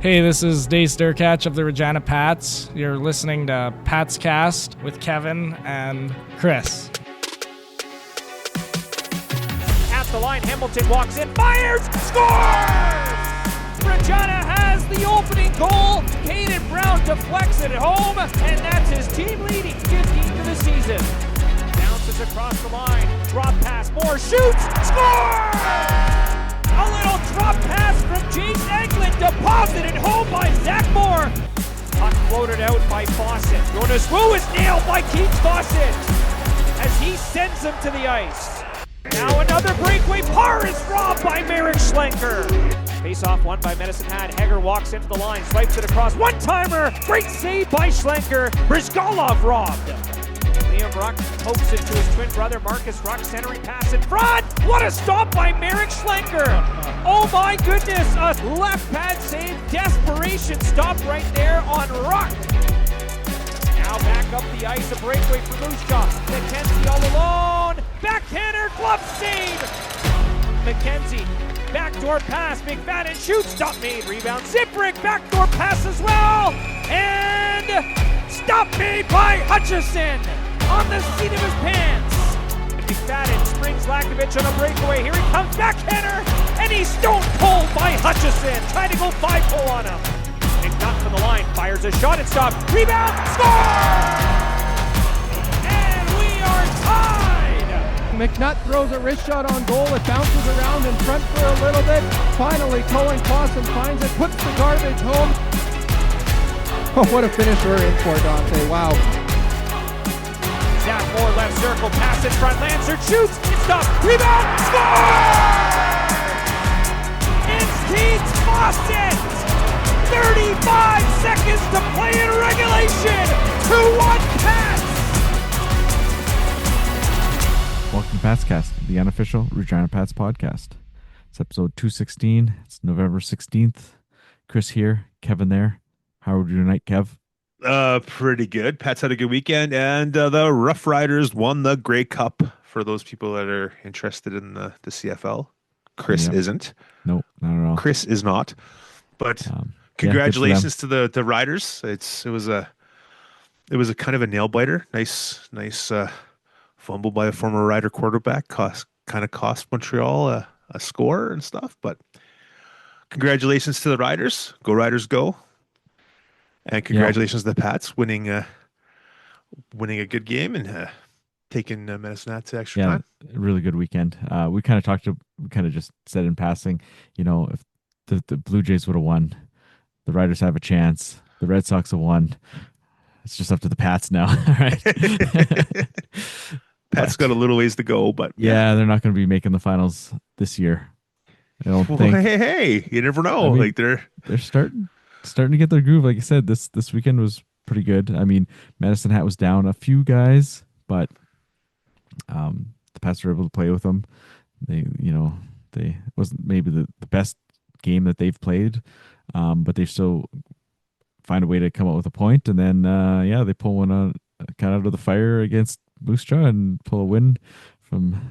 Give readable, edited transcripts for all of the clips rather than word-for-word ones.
Hey, this is Dayce Derkatch of the Regina Pats. You're listening to Pats Cast with Kevin and Chris. At the line, Hamilton walks in, fires, scores! Regina has the opening goal. Caden Brown deflects it at home, and that's his team leading 15th of the season. Bounces across the line, drop pass, Moore shoots, score! A little drop pass from Jace Eglin, deposited home by Zach Moore. Puck floated out by Fawcett. Jonas Wu is nailed by Keith Fawcett as he sends him to the ice. Now another breakaway. Parr is robbed by Merrick Schlenker. Face-off won by Medicine Hat. Hager walks into the line, swipes it across. One-timer. Great save by Schlenker. Brizgalov robbed. Liam Ruck pokes it to his twin brother Marcus Ruck. Centering pass in front. What a stop by Merrick Schlenker. Oh my goodness. A left pad save. Desperation stop right there on Ruck. Now back up the ice, a breakaway for Lushka. McKenzie all alone. Backhander, glove save. McKenzie, backdoor pass. McFadden shoots, stop made. Rebound, Ziprick, backdoor pass as well. And stop made by Hutchison on the seat of his pants. McFadden springs Lakovich on a breakaway. Here he comes, backhander. And he's stone cold by Hutchison. Trying to go 5-hole on him. McNutt from the line, fires a shot and stops. Rebound, score! And we are tied! McNutt throws a wrist shot on goal. It bounces around in front for a little bit. Finally, Cohen Clausen finds it, puts the garbage home. Oh, what a finish we're in for, Dante. Wow. Zach Moore left circle, pass in front, Lancer shoots, it stops, rebound, score! It's Keith Fawcett! 35 seconds to play in regulation. 2-1 Pats. Welcome to Pats Cast, the unofficial Regina Pats podcast. It's episode 216. It's November 16th. Chris here, Kevin there. How are we doing tonight, Kev? Pretty good. Pats had a good weekend, and the Rough Riders won the Grey Cup. For those people that are interested in the CFL, Chris isn't. Nope, not at all. Chris is not, but. Congratulations to the Riders. It was a kind of a nail biter. Nice fumble by a former Rider quarterback. Cost Montreal a score and stuff. But congratulations to the Riders. Go Riders, go! And congratulations to the Pats winning a good game and taking Medicine Hat to extra time. Really good weekend. We kind of just said in passing, if the Blue Jays would have won, the Riders have a chance. The Red Sox have won. It's just up to the Pats now. Right? Pats got a little ways to go, but they're not going to be making the finals this year. I don't think. Hey, you never know. I mean, they're starting to get their groove. Like I said, this weekend was pretty good. I mean, Medicine Hat was down a few guys, but the Pats were able to play with them. They wasn't maybe the best game that they've played. But they still find a way to come up with a point, and then they pull one out of the fire against Moose Jaw and pull a win from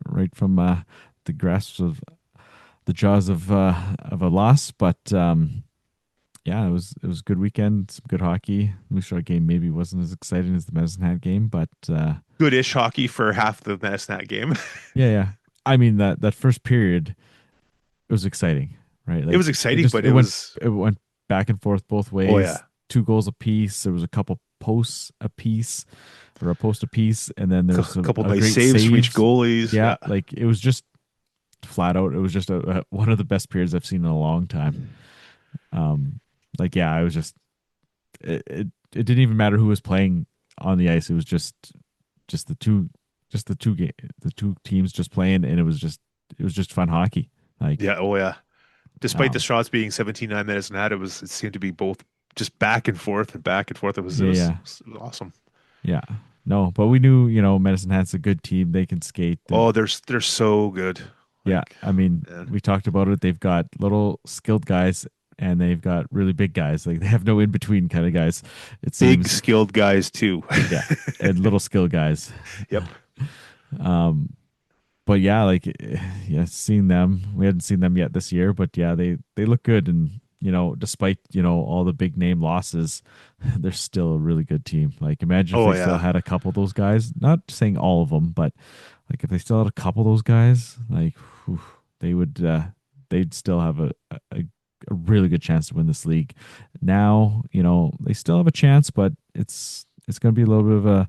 the grasp of the jaws of a loss. But it was a good weekend, some good hockey. Moose Jaw game maybe wasn't as exciting as the Medicine Hat game, but good-ish hockey for half the Medicine Hat game. yeah. I mean that first period, it was exciting. Right, it was exciting, but it went back and forth both ways. Oh, yeah. 2 goals apiece. There was a couple posts apiece, or a post apiece, and then there was a couple nice saves from each goalies. Yeah, like it was just flat out. It was just one of the best periods I've seen in a long time. I was just it didn't even matter who was playing on the ice. It was just the two teams just playing, and it was just fun hockey. Despite the shots being 17-9 Medicine Hat, it seemed to be both just back and forth and back and forth. It was awesome. Yeah. No, but we knew, Medicine Hat's a good team. They can skate. They're so good. I mean, we talked about it. They've got little skilled guys and they've got really big guys. Like they have no in between kind of guys. It seems big skilled guys too. And little skilled guys. Yep. But seeing them, we hadn't seen them yet this year, but they look good, and despite, all the big name losses, they're still a really good team. Like, imagine if Oh they still yeah. had a couple of those guys, not saying all of them, but like if they still had a couple of those guys, like whew, they would, they'd still have a really good chance to win this league. Now, they still have a chance, but it's going to be a little bit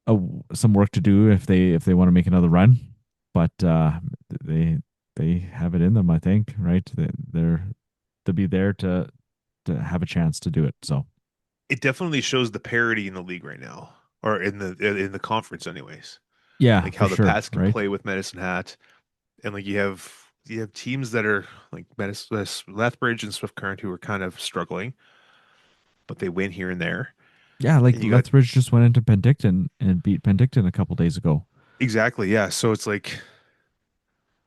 of some work to do if they want to make another run. But they they have it in them, I think, right? They're to be there to have a chance to do it. So It definitely shows the parity in the league right now, or in the conference, anyways. yeah, Like for how the sure, Pats can right? play with Medicine Hat, and like you have teams that are like Medicine Lethbridge and Swift Current who are kind of struggling, but they win here and there. Yeah, like And you got Lethbridge just went into Penticton and beat Penticton a couple days ago. exactly, yeah. So it's like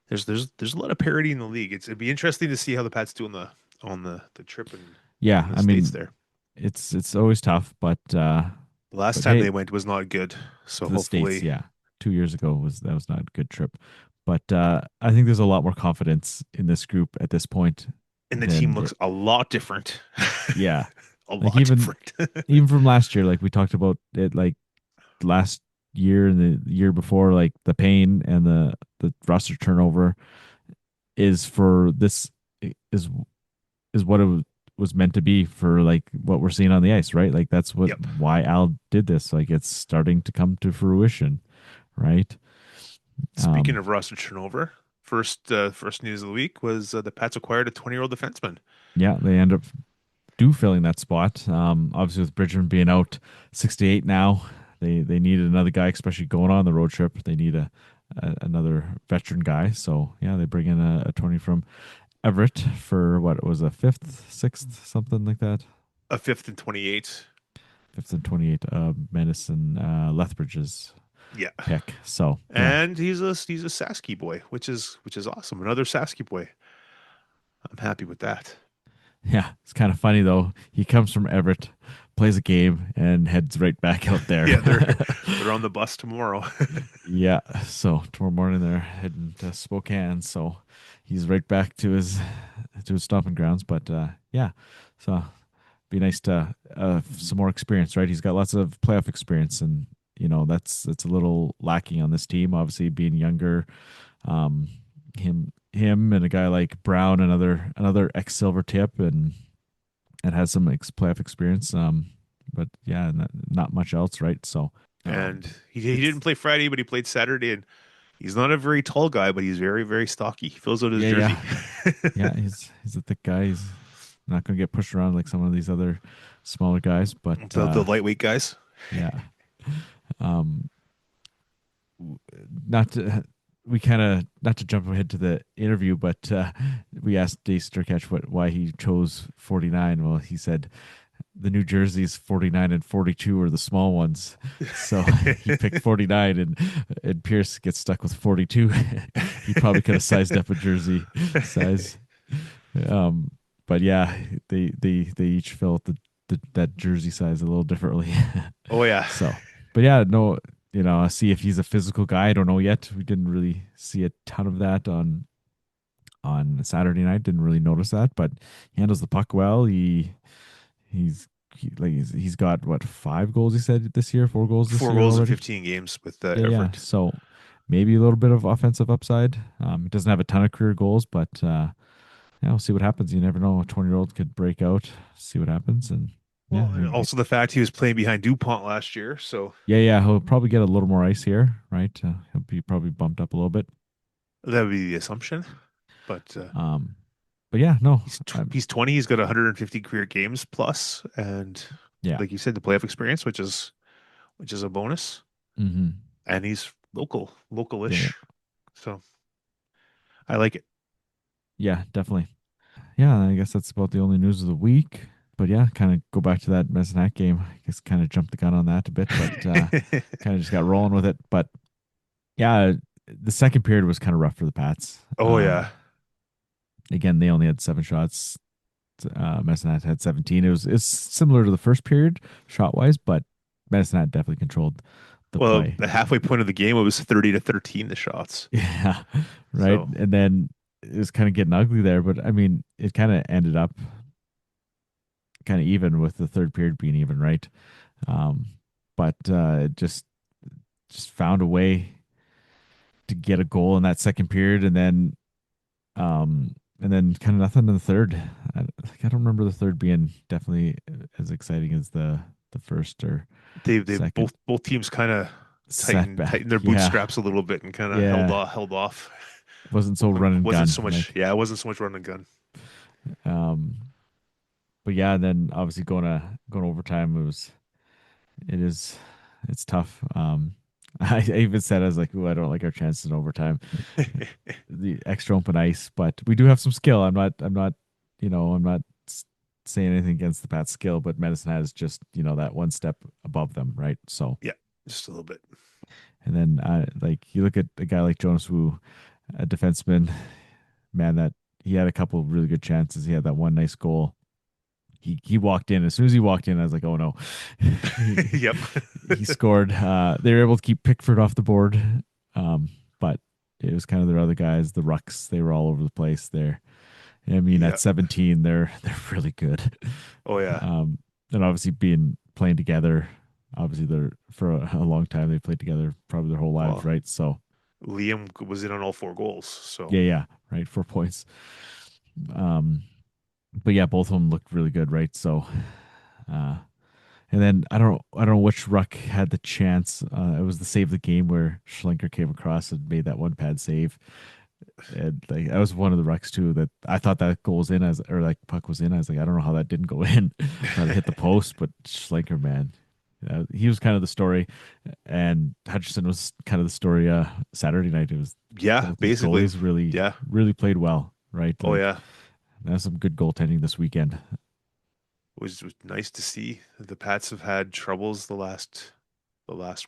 there's a lot of parity in the league. It'd be interesting to see how the Pats do on the trip Yeah, in the I states mean there. it's always tough, but The last but time hey, they went was not good. So to the states, hopefully, yeah, 2 years ago was not a good trip, but I think there's a lot more confidence in this group at this point and the team than looks a lot different. yeah, A like lot even different. even from last year, like we talked about it, like last year and the year before, like the pain and the roster turnover is for this is is what it was meant to be for like what we're seeing on the ice, right? Like that's what Yep. why Al did this. Like it's starting to come to fruition, right? Speaking of roster turnover, first news of the week was the Pats acquired a 20-year-old defenseman. Yeah, they end up filling that spot. Obviously with Bridgman being out 68 now, they needed another guy, especially going on the road trip. They need another veteran guy. So yeah, they bring in a 20 from Everett for what was a fifth, sixth, something like that. A fifth and 28. Fifth and 28. Medicine Lethbridge's Yeah. pick. So yeah, And he's a Sasky boy, which is awesome. Another Sasky boy. I'm happy with that. yeah. It's kind of funny though. He comes from Everett, plays a game, and heads right back out there. Yeah, they're on the bus tomorrow. Yeah. So tomorrow morning they're heading to Spokane. So he's right back to his stomping grounds. But yeah, so be nice to some more experience, right? He's got lots of playoff experience, and that's a little lacking on this team. Obviously, being younger, um, him and a guy like Brown, another ex Silver Tip, and has some playoff experience. But yeah, not much else, right? So. And he didn't play Friday, but he played Saturday. And he's not a very tall guy, but he's very, very stocky. He fills out his Yeah, jersey. yeah, he's a thick guy. He's not gonna get pushed around like some of these other smaller guys, but The lightweight guys. yeah. Um, not to we kind of not to jump ahead to the interview, but we asked Dayce Derkatch why he chose 49. Well, he said the New Jersey's 49 and 42 are the small ones, so he picked 49, and Pearce gets stuck with 42. He probably could have sized up a jersey size. But yeah, they each fill out that jersey size a little differently. Oh yeah. So, but yeah, no, I see if he's a physical guy. I don't know yet. We didn't really see a ton of that on Saturday night. Didn't really notice that, but he handles the puck well. He's got what, 5 goals he said this year, 4 goals this 4 year goals in already. 15 games with Yeah, Everett. So maybe a little bit of offensive upside. He doesn't have a ton of career goals, but yeah, we'll see what happens. You never know. A 20-year-old could break out. See what happens, and Well, yeah, and also the fact he was playing behind DuPont last year, so yeah. He'll probably get a little more ice here, right? He'll be probably bumped up a little bit. that would be the assumption. But But yeah, no, he's 20. He's got 150 career games plus, and yeah, like you said, the playoff experience, which is a bonus. mm-hmm. And he's localish. Yeah. So I like it. Yeah, definitely. Yeah, I guess that's about the only news of the week. But yeah, kind of go back to that Messinat game. I guess kind of jumped the gun on that a bit, but kind of just got rolling with it. But yeah, the second period was kind of rough for the Pats. Oh yeah. Again, they only had 7 shots. Messinat had 17. It's similar to the first period shot wise, but Messinat definitely controlled the Well, play. the halfway point of the game, it was 30-13 the shots. Yeah, right. So. And then it was kind of getting ugly there. But I mean, it kind of ended up kind of even with the third period being even, right? Um, but it just found a way to get a goal in that second period, and then kind of nothing in the third. I don't remember the third being definitely as exciting as the first or They second. both teams kind of Setback. tightened their Yeah. bootstraps a little bit and kind of Yeah. held off. Wasn't so run and Wasn't gun. so much, Like, yeah, it wasn't so much run and gun. um, but yeah, and then obviously going overtime, it's tough. I even said, I was like, "Ooh, I don't like our chances in overtime." The extra open ice, but we do have some skill. I'm not saying anything against the Pats' skill, but Medicine Hat is just that one step above them, right? So, Yeah, just a little bit. and then like you look at a guy like Jonas Wu, a defenseman, man, that he had a couple of really good chances. He had that one nice goal. He walked in. As soon as he walked in, I was like, oh no. Yep. He scored. They were able to keep Pickford off the board. But it was kind of their other guys, the Rucks, they were all over the place there. I mean, Yeah. at 17, they're really good. Oh yeah. And obviously playing together, obviously they're for a long time they played together, probably their whole lives, Well, right? So Liam was in on all 4 goals. So yeah, right, 4 points. Um, but yeah, both of them looked really good, right? So, uh, and then I don't know which ruck had the chance. It was the save of the game where Schlenker came across and made that one pad save. And like that was one of the rucks too that I thought that goal was in or like puck was in. I was like, I don't know how that didn't go in. Thought it hit the post, but Schlenker, man, he was kind of the story, and Hutchison was kind of the story. Saturday night, it was yeah, both these basically. goalies really Yeah. really played well, right? Oh Like yeah. that's some good goaltending this weekend. Was nice to see. The Pats have had troubles the last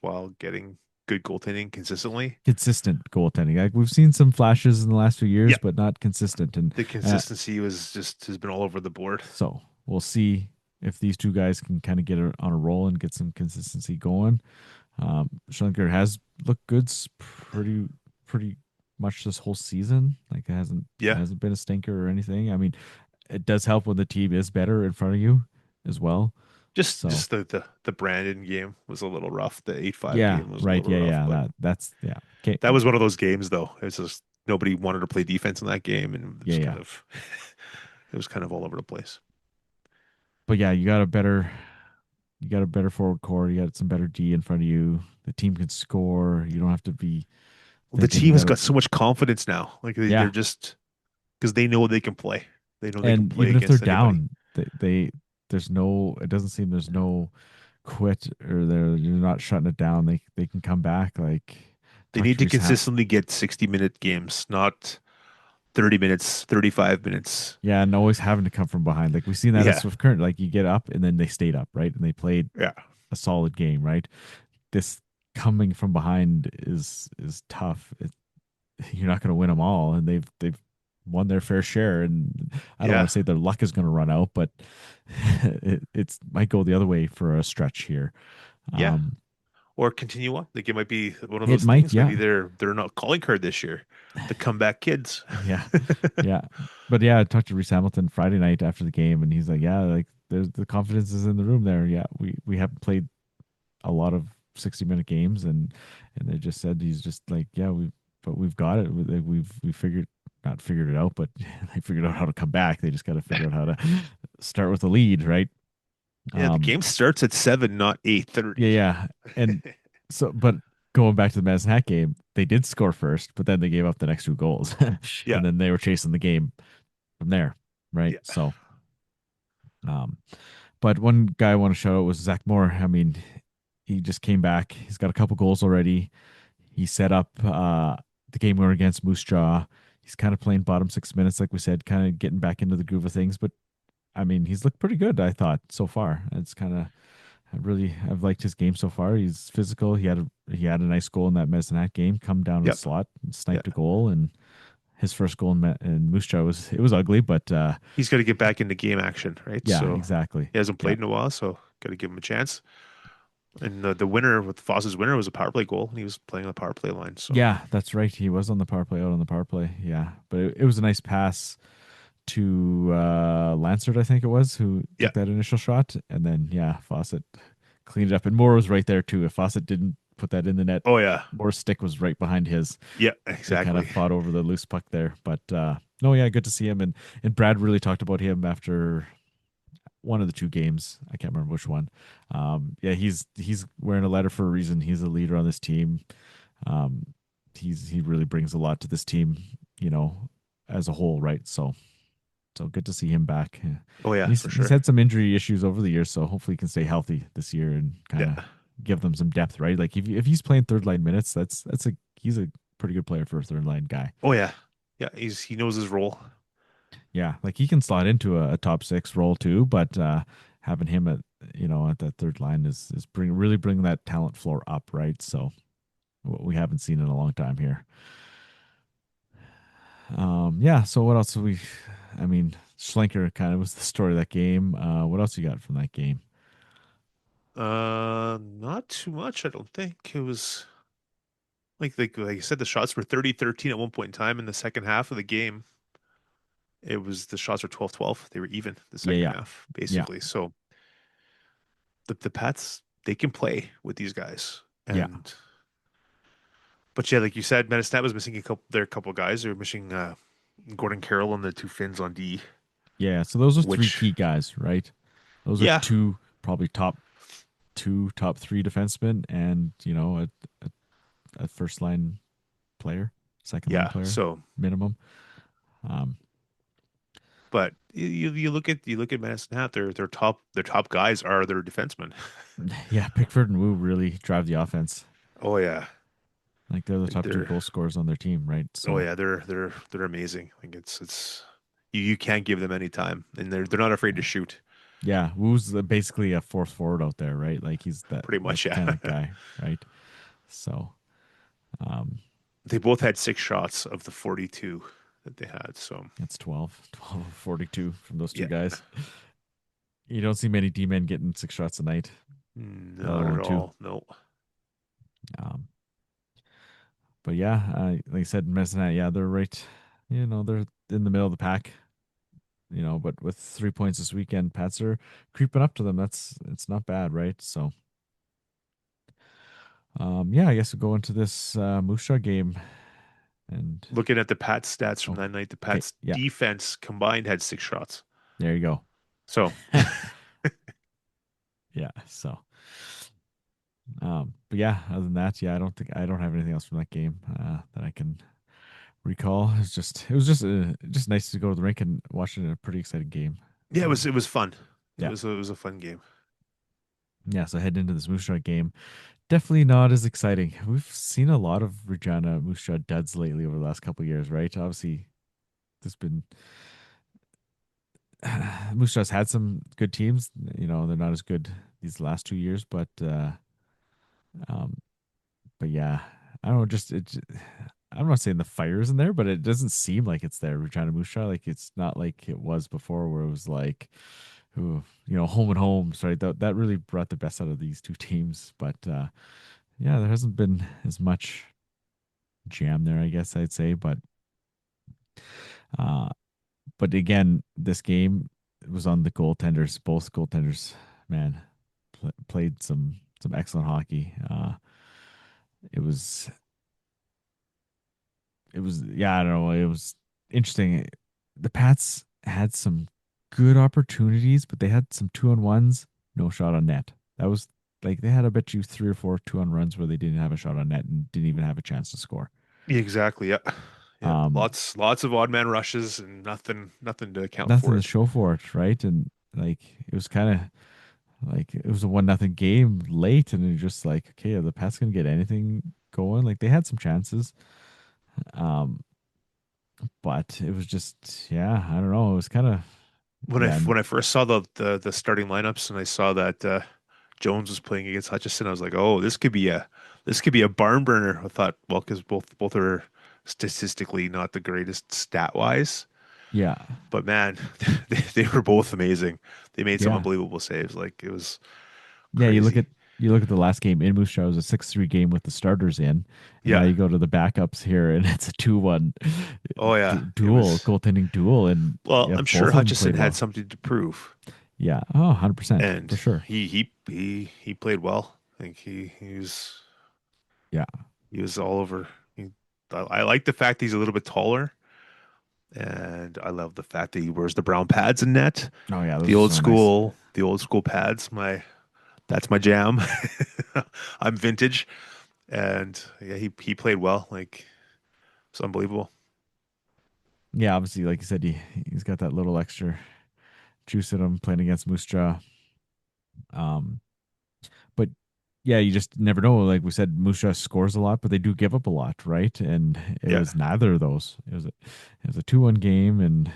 while getting good goaltending consistently. Consistent goaltending. Like we've seen some flashes in the last few years, Yeah, but not consistent. And the uh, consistency has been all over the board. so we'll see if these two guys can kind of get on a roll and get some consistency going. Schlenker has looked good pretty much this whole season. Like it Yeah, hasn't been a stinker or anything. I mean, it does help when the team is better in front of you as well. So just the Brandon game was a little rough. The 8-5 yeah, game was a right. little Yeah, rough, yeah. but That's yeah. Okay. that was one of those games though. It's just nobody wanted to play defense in that game, and it Yeah, was yeah. kind of it was kind of all over the place. But yeah, you got a better forward core. You got some better D in front of you. The team can score. You don't have to be Well, the thinking you team has got to. got so much confidence now. Like they're Yeah, just because they know they can play. They know they can and play even if they're against anybody. down, they there's no. It doesn't seem there's no quit or you're not shutting it down. They can come back. Like They talk need to to Reese Ham- consistently get 60-minute games, not 30 minutes, 35 minutes. Yeah, and always having to come from behind. Like we've seen that at Yeah. Swift Current. Like you get up and then they stayed up, right? And they played Yeah. a solid game, right? This coming from behind is tough. You're not going to win them all, and they've won their fair share. And I don't Yeah. want to say their luck is going to run out, but it's might go the other way for a stretch here. Yeah. Um, Or continue on. Like it might be one of it those might, things. yeah, Maybe they're not calling card this year. The comeback kids. yeah, yeah. But yeah, I talked to Reese Hamilton Friday night after the game, and he's like, yeah, like there's the confidence is in the room there. Yeah, we haven't played a lot of 60-minute games, and they just said he's just like, yeah, we've got it. We figured not figured it out, but they figured out how to come back. They just got to figure out how to start with the lead, right? Yeah, the game starts at 7, not 8:30. Yeah, yeah. And so, but going back to the Madison Hat game, they did score first, but then they gave up the next 2 goals, Yeah. and then they were chasing the game from there, right? Yeah. So, um, but one guy I want to shout out was Zach Moore. I mean, he just came back. He's got a couple goals already. He set up the game winner against Moose Jaw. He's kind of playing bottom 6 minutes, like we said, kind of getting back into the groove of things. But I mean, he's looked pretty good, I thought, so far. It's kind of I've liked his game so far. He's physical. He had a nice goal in that Medicine Hat game. Come down to Yep. the slot, and sniped Yeah. a goal, and his first goal in Moose Jaw was ugly, but He's got to get back into game action, right? yeah, So exactly. he hasn't played Yeah. in a while, so got to give him a chance. And the winner with Foss's winner was a power play goal, and he was playing on the power play line. So Yeah, that's right. He was on the power play, out on the power play. Yeah, but it was a nice pass to Lancert, I think it was, who yeah, took that initial shot, and then yeah, Fawcett cleaned it up, and Moore was right there too. If Fawcett didn't put that in the net, oh yeah, Moore's stick was right behind his. yeah, They kind of exactly. fought over the loose puck there, but no, yeah, good to see him, and Brad really talked about him after one of the two games. I can't remember which one. Yeah, he's wearing a letter for a reason. He's a leader on this team. Um, he really brings a lot to this team, you know, as a whole, right? So good to see him back. Oh yeah, He's for he's sure. had some injury issues over the years, so hopefully he can stay healthy this year and kind of Yeah. give them some depth, right? Like if he's playing third line minutes, he's a pretty good player for a third line guy. Oh yeah, yeah. He knows his role. Yeah, like he can slot into a top six role too, but having him at at that third line is really bring that talent floor up, right? So what we haven't seen in a long time here. Yeah. So what else? I mean, Schlenker kind of was the story of that game. What else you got from that game? Not too much. I don't think it was like I said. The shots were 30-13 at one point in time in the second half of the game. It was the shots were 12-12. They were even the Yeah, second yeah, half, yeah, basically. So the Pats, they can play with these guys. yeah, And but yeah, like you said, Medicine was missing a couple guys. They were missing Gordon Carroll and the two Finns on D, yeah. So those are three which key guys, right? Those are yeah, two probably top three defensemen, and a first line player, second line yeah. player So minimum. Um, but you look at Medicine Hat, their top guys are their defensemen. yeah, Pickford and Wu really drive the offense. Oh yeah. Like they're the Like top two they're goal scorers on their team, right? oh So yeah, they're amazing. Like it's you can't give them any time, and they're not afraid to shoot. yeah, Wu's basically a fourth forward out there, right? Like he's Pretty that much, yeah. kind of guy, right? So um, They both had 6 shots of the 42 that they had. So that's 12 of 42 from those two yeah, guys. You don't see many D men getting 6 shots a night, let not alone at two. all. No. Um, but yeah, like I said, Messinat, yeah, they're right. They're in the middle of the pack. But with 3 points this weekend, Pats are creeping up to them. It's not bad, right? So, yeah, I guess we'll go into this Moose Jaw game. And Looking at the Pats stats from oh, that night, the okay, Pats yeah, defense combined had 6 shots. there you go. So Yeah, so, but yeah, other than that, yeah, I don't have anything else from that game that I can recall. It was just nice to go to the rink and watch it in a pretty exciting game. yeah, it was fun. It Yeah, was it was a fun game. yeah. So heading into this Moose Jaw game, definitely not as exciting. We've seen a lot of Regina Moose Jaw duds lately over the last couple of years, right? Obviously, there's been Moose Jaw's had some good teams. They're not as good these last 2 years, um, but yeah, I don't know. I'm not saying the fire isn't there, but it doesn't seem like it's there. Regina Moose Jaw, like it's not like it was before, where it was like, ooh, home and homes, right? That really brought the best out of these two teams, but yeah, there hasn't been as much jam there, I guess I'd say, uh, but again, this game was on the goaltenders. Both goaltenders, man, played some excellent hockey. It was yeah, I don't know. It was interesting. The Pats had some good opportunities, but they had some 2-on-1s, no shot on net. That was like they had, I bet you, 3 or 4 2-on-runs where they didn't have a shot on net and didn't even have a chance to score. Yeah, exactly. Yeah. Yeah. Um, Lots of odd man rushes and nothing to account Nothing for to it. show for it, right? And like it was kind of like it was a 1-0 game late, and you're just like, okay, are the Pats gonna get anything going? Like they had some chances, um, but it was just, yeah, I don't know. It was kind of, When I yeah, when I first saw the starting lineups and I saw that Jones was playing against Hutchison, I was like, oh, this could be a barn burner. I thought, well, because both are statistically not the greatest stat wise, yeah, but man, they were both amazing. They made some yeah, unbelievable saves. Like it was yeah. You look at crazy. you look at the last game in Moose Jaw, it was a 6-3 game with the starters in, and now Yeah. you go to the backups here, and it's a 2-1 Oh yeah. It duel, was. goaltending duel, and Well, yeah, I'm sure both of them Hutchison played had well. something to prove, Yeah, oh, 100% and for sure. he played well. I think Yeah, he was all over. I like the fact he's a little bit taller, and I love the fact that he wears the brown pads in net. oh yeah, those are so nice. The old school pads. That's my jam. I'm vintage, and yeah, he played well. Like it's unbelievable. Yeah, obviously, like you said, he's got that little extra juice in him playing against Moose Jaw. Um, but yeah, you just never know. Like we said, Moose Jaw scores a lot, but they do give up a lot, right? And it Yeah, was neither of those. It was a 2-1 game, and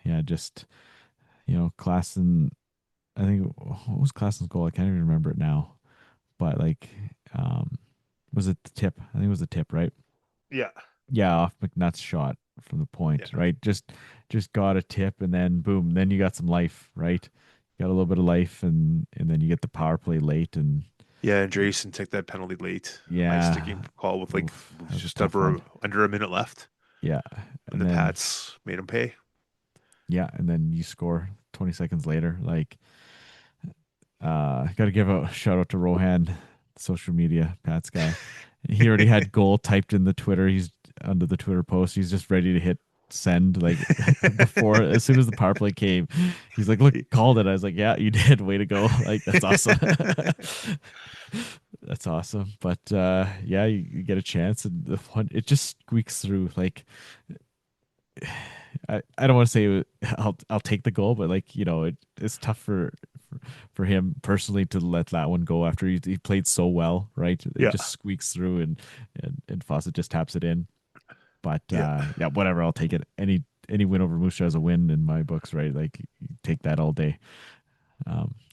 yeah, just Klassen. I think what was Klassen's goal? I can't even remember it now. But like, um, was it the tip? I think it was the tip, right? yeah, Yeah, off McNutt's shot from the point, yeah, right? Just got a tip, and then boom, then you got some life, right? Got a little bit of life, and then you get the power play late, and yeah. And Drayson took that penalty late, high sticking yeah, call with like oof, that was a just tough one. under a minute left, Yeah, and and the then Pats made him pay. yeah, and then you score 20 seconds later. Like, got to give a shout out to Rohan, social media Pat's guy. He already had goal typed in the Twitter. He's under the Twitter post. He's just ready to hit send like before as soon as the power play came. He's like, "Look, called it." I was like, "Yeah, you did. Way to go!" Like that's awesome. That's awesome. But yeah, you get a chance, and the one it just squeaks through. Like I don't want to say I'll take the goal, but like it's tough for him personally to let that one go after he played so well, right? It Yeah, just squeaks through, and Fawcett just taps it in. But yeah. yeah, whatever, I'll take it. Any win over Moose Jaw is a win in my books, right? Like you take that all day.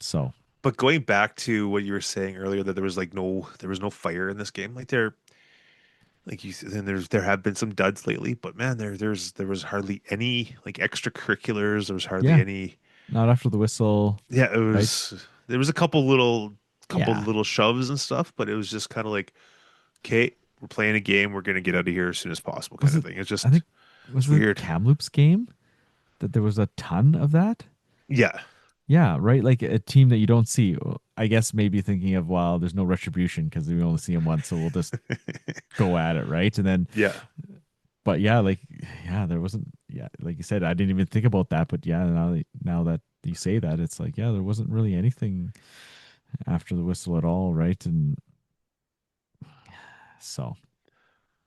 So But going back to what you were saying earlier, that there was no fire in this game. Like you said, and there have been some duds lately, but man, there was hardly any like extracurriculars. There was hardly yeah, any. not after the whistle, Yeah, it right? was. There was a couple Yeah, little shoves and stuff, but it was just kind of like, okay, we're playing a game. We're gonna get out of here as soon as possible, kind was of it? thing. It's I just think was it weird. Kamloops game that there was a ton of that. Yeah, Yeah, right. Like a team that you don't see. I guess maybe thinking of, well, there's no retribution because we only see him once, so we'll just go at it, right? And then, yeah, but yeah, like yeah, there wasn't. Yeah, like you said, I didn't even think about that. But yeah, now that you say that, it's like yeah, there wasn't really anything after the whistle at all, right? And so,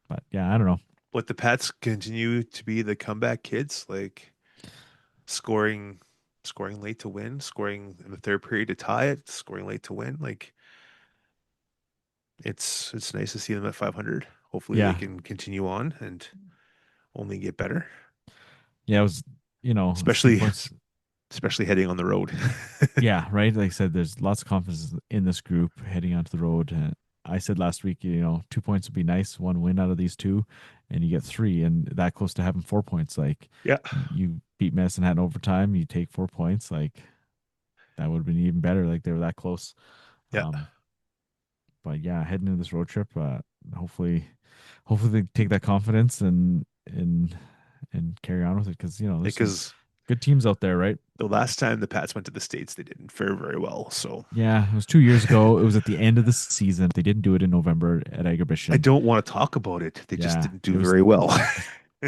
but yeah, I don't know. but the Pats continue to be the comeback kids, like scoring, scoring late to win, scoring in the third period to tie it, scoring late to win. Like it's nice to see them at 500. Hopefully they Yeah, can continue on and only get better, yeah, it was it's three especially points. especially heading on the road. Yeah, right. Like I said, there's lots of confidence in this group heading onto the road. I said last week, 2 points would be nice, one win out of these two, and you get three, and that close to having 4 points. Like Yeah, you beat Medicine Hat in overtime, you take 4 points. Like that would have been even better. Like they were that close. yeah. Um, but yeah, heading into this road trip, hopefully they take that confidence and carry on with it because there's some Because good teams out there, right? the last time the Pats went to the States, they didn't fare very well. So Yeah, it was 2 years ago. It was at the end of the season. They didn't do it in November at I Agribition. don't want to talk about it. They just Yeah, didn't it do was very well.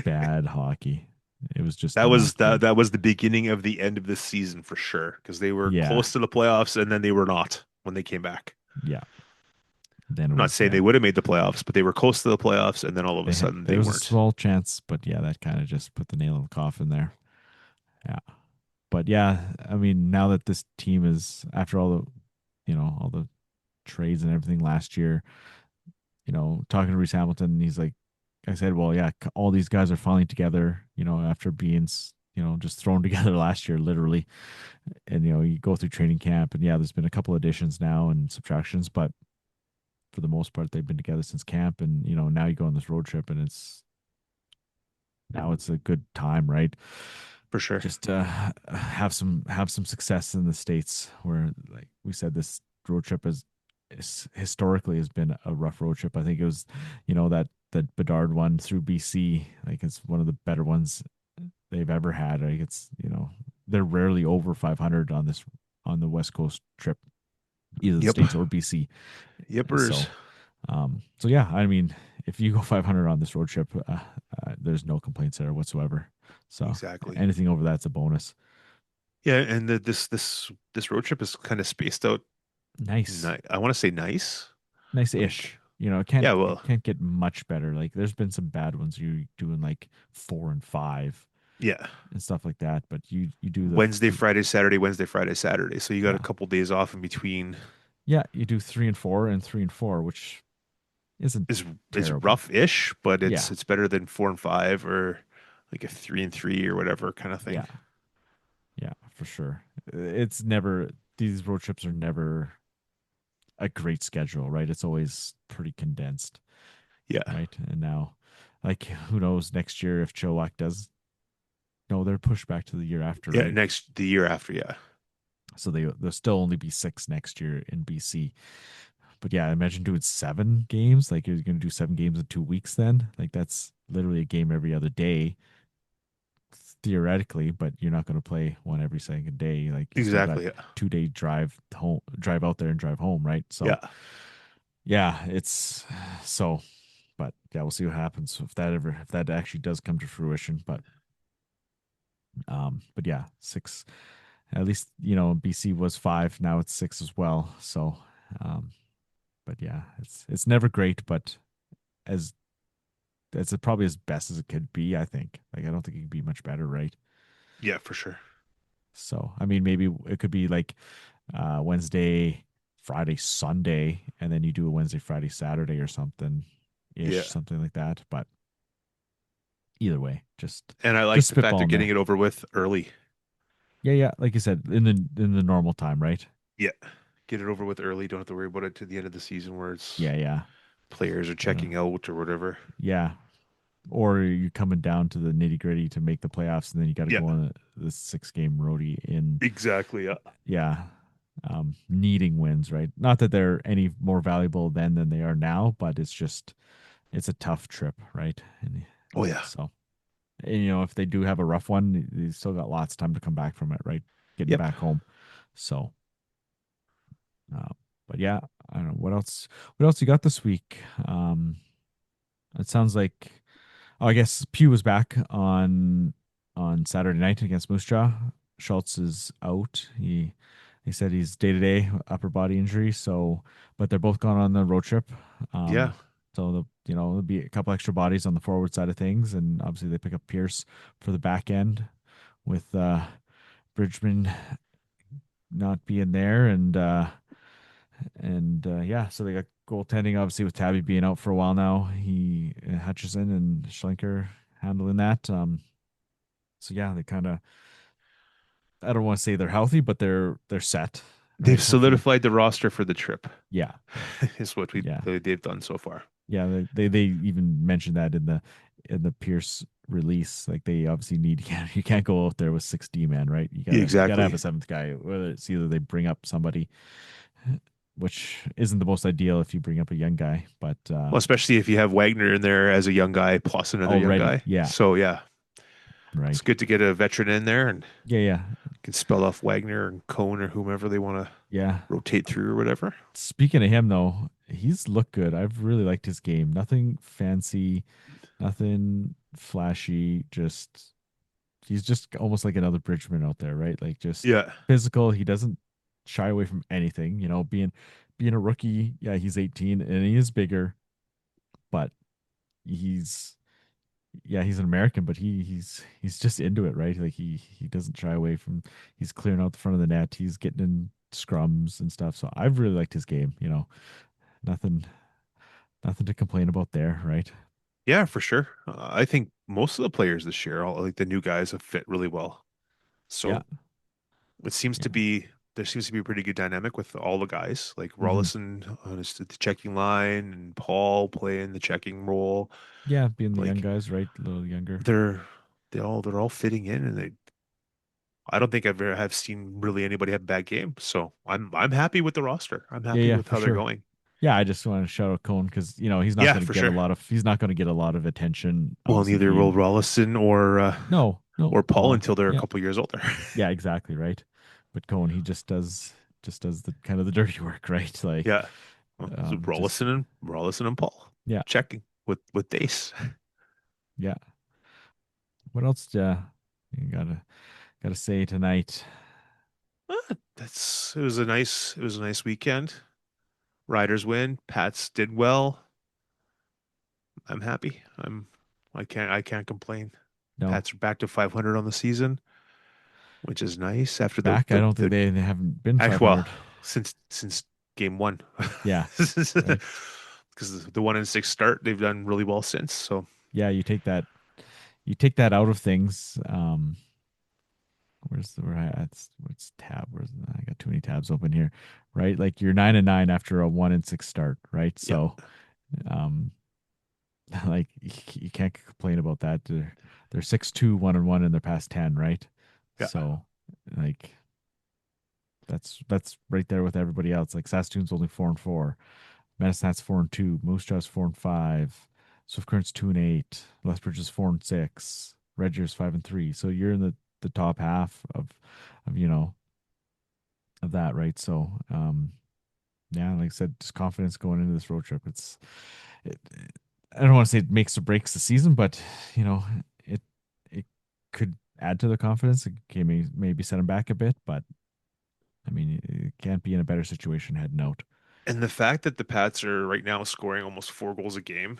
bad hockey. It was just not good. That was the beginning of the end of the season for sure because they were Yeah, close to the playoffs and then they were not when they came back. yeah. Then it I'm not was saying they would have made the playoffs, but they were close to the playoffs and then all of a sudden there they was a weren't. small chance, but yeah, that kind of just put the nail in the coffin there. Yeah, but yeah, I mean, now that this team is after all the trades and everything last year, talking to Reese Hamilton, he's like, I said, well, yeah, all these guys are finally together, after being, just thrown together last year, literally. And, you go through training camp and yeah, there's been a couple additions now and subtractions, but for the most part, they've been together since camp. And, now you go on this road trip and now it's a good time, right? For sure. Just have some success in the States where, like we said, this road trip has historically has been a rough road trip. I think it was, that Bedard one through BC. Like it's one of the better ones they've ever had. Like it's they're rarely over 500 on the West Coast trip, either the Yep. States or BC. Yippers. So yeah, I mean, if you go 500 on this road trip, there's no complaints there whatsoever. So Exactly. anything over that's a bonus. Yeah, and this road trip is kind of spaced out. Nice, I want to say nice. Like, nice-ish. It can't yeah, it well, can't get much better. Like there's been some bad ones. You doing like 4 and 5 yeah. and stuff like that, but you do the Wednesday, Friday, Saturday, Wednesday, Friday, Saturday. So you got a yeah, couple days off in between. yeah, you do 3 and 4 and 3 and 4, which isn't Is terrible. rough-ish, but Yeah, it's better than 4 and 5 or like a 3 and 3 or whatever kind of thing. yeah, yeah, for sure. It's never These road trips are never a great schedule, right? It's always pretty condensed, Yeah. right? And now, like, who knows next year if Chilliwack does? No, they're pushed back to the year after, Yeah, right? the year after, yeah. So there'll still only be 6 next year in BC. But yeah, imagine doing 7 games. Like you're going to do 7 games in 2 weeks. Then, like that's literally a game every other day, theoretically. But you're not going to play one every second day. Like you still got Exactly. Yeah. 2 day drive out there and drive home, right? So Yeah. yeah, it's so. But yeah, we'll see what happens if that actually does come to fruition. But yeah, 6. At least BC was 5. Now it's 6 as well. So, but yeah, it's never great, but as it's probably as best as it could be. I think. Like I don't think it could be much better, right? Yeah, for sure. So I mean, maybe it could be like Wednesday, Friday, Sunday, and then you do a Wednesday, Friday, Saturday or something Yeah. ish, something like that. But either way, And I like just the fact they're spitballing getting there. it over with early. Yeah, yeah. Like you said, in the normal time, right? Yeah. Get it over with early. Don't have to worry about it to the end of the season where it's Yeah, yeah. players are You know, checking out or whatever. yeah. Or you're coming down to the nitty gritty to make the playoffs, and then you got to Yeah. go on the 6 game roadie in, Exactly. Yeah. yeah, needing wins, right? Not that they're any more valuable then than they are now, but it's a tough trip, right? And Oh yeah. so, and, if they do have a rough one, they still got lots of time to come back from it, right? Getting Yep. back home. So, uh, but yeah, I don't know what else. What else you got this week? It sounds like. Oh, I guess Pugh was back on Saturday night against Moose Jaw. Schultz is out. He said he's day to day upper body injury. So, but they're both gone on the road trip. Yeah. So there'll be a couple extra bodies on the forward side of things, and obviously they pick up Pearce for the back end with Bridgman not being there, and yeah, so they got goaltending obviously with Tabby being out for a while now. Hutchison and Schlenker handling that. So yeah, they kind of, I don't want to say they're healthy, but they're set, right? They've Hopefully, solidified the roster for the trip. yeah, Is what yeah, they've done so far. yeah. They even mentioned that in the Pierce release. Like they obviously need you can't go out there with 6 D-man, right? You gotta have Exactly. a 7th guy. Whether it's either they bring up somebody, which isn't the most ideal if you bring up a young guy, but Well, especially if you have Wagner in there as a young guy plus another young already, guy. yeah, So yeah, it's right, good to get a veteran in there and yeah, yeah, can spell off Wagner and Cohn or whomever they want to yeah. rotate through or whatever. Speaking of him, though, he's looked good. I've really liked his game. Nothing fancy, nothing flashy. He's just almost like another Bridgman out there, right? Like just Yeah. physical. He doesn't shy away from anything. Being a rookie. Yeah, he's 18 and he is bigger, but he's he's an American, but he's just into it, right? Like he doesn't shy away from. He's clearing out the front of the net. He's getting in scrums and stuff. So I've really liked his game. Nothing nothing to complain about there, right? Yeah, for sure. I think most of the players this year, all like the new guys, have fit really well. Yeah, So it seems to yeah, be there seems to be a pretty good dynamic with all the guys, like hmm Rollison on the checking line and Paul playing the checking role. yeah. Being the young Like guys, right? A little younger. they're they're all fitting in, and I don't think I've ever have seen really anybody have a bad game. So I'm happy with the roster. I'm Yeah, happy yeah, with for how they're sure. going. Yeah, I just want to shout out Cone because he's not Yeah, going to for get a sure. lot of he's not going to get a lot of attention. Well, Obviously, neither will being Rollison no, no, or Paul Paul. until they're a Yeah, couple years older. yeah, exactly right. But Cone, he just does the kind of the dirty work, right? Like, Yeah. Well, so just Rollison and Paul yeah, checking with Dayce. yeah. What else? You gotta say tonight. It was a nice weekend. Riders win. Pats did well. I'm happy. I can't complain. No, Pats are back to 500 on the season, which is nice after back. I don't think they haven't been actually, well, 500. since game one. Yeah, right. Because the 1-6 start, they've done really well since. So Yeah, you take that out of things. Where's tab? I got too many tabs open here, right? Like you're 9-9 after a 1-6 start, right? yeah. So, um, like you can't complain about that. They're 6-2, 1-1 in their past 10, right? Yeah. So, like that's right there with everybody else. Like Saskatoon's only 4-4, Medicine Hat's 4-2, Moose Jaw's 4-5, Swift Current's 2-8, Lethbridge is 4-6, Red Deer's 5-3. So you're in the top half of of that, right? So yeah, like I said, just confidence going into this road trip. It, I don't want to say it makes or breaks the season, but it it could add to the confidence. It can maybe set them back a bit, but I mean, it can't be in a better situation heading out. And the fact that the Pats are right now scoring almost 4 goals a game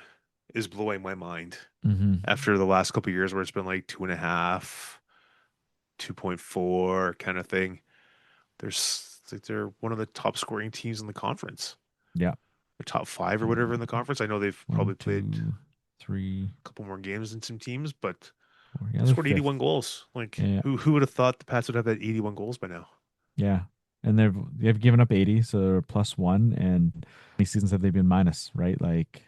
is blowing my mind. Mm-hmm. After the last couple of years where it's been like 2.5, 2.4 kind of thing. They're one of the top scoring teams in the conference. Yeah, They're top 5 or whatever in the conference. I know they've probably played 3, a couple more games in some teams, but 4. Yeah, they they're scored fifth. 81 goals. Like Yeah, who would have thought the Pats would have had 81 goals by now? yeah, and they've given up 80, so they're +1. And how many seasons have they been minus? Right, like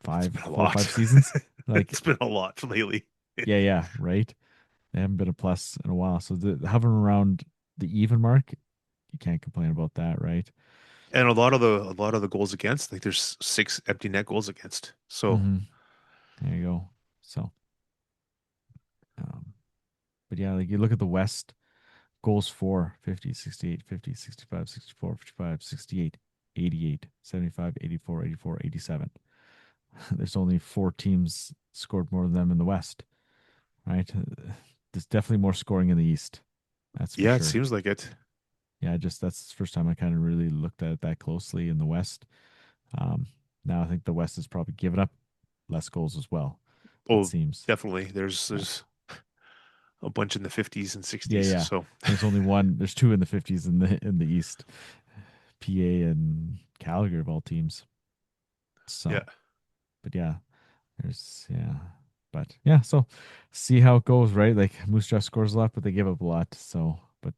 It's five, been a 4 or lot. 5 seasons. Like It's been a lot lately. yeah, right. They haven't been a plus in a while, so hovering around the even mark, you can't complain about that, right? And a lot of the goals against, like there's 6 empty net goals against. So Mm-hmm. There you go. So, but yeah, like you look at the West, goals for 50, 68, 50, 65, 64, 55, 68, 88, 75, 84, 84, 87. There's only 4 teams scored more than them in the West, right? There's definitely more scoring in the East. That's for yeah, it sure. seems like it. Yeah, that's the first time I kind of really looked at it that closely in the West. Now I think the West has probably given up less goals as well. It Oh, seems. definitely. There's a bunch in the 50s and Yeah, 60s. yeah. So There's only one. There's 2 in the 50s in the East, PA and Calgary of all teams. yeah. So, but yeah, but yeah. So see how it goes, right? Like Moose Jaw scores a lot, but they give up a lot. So, but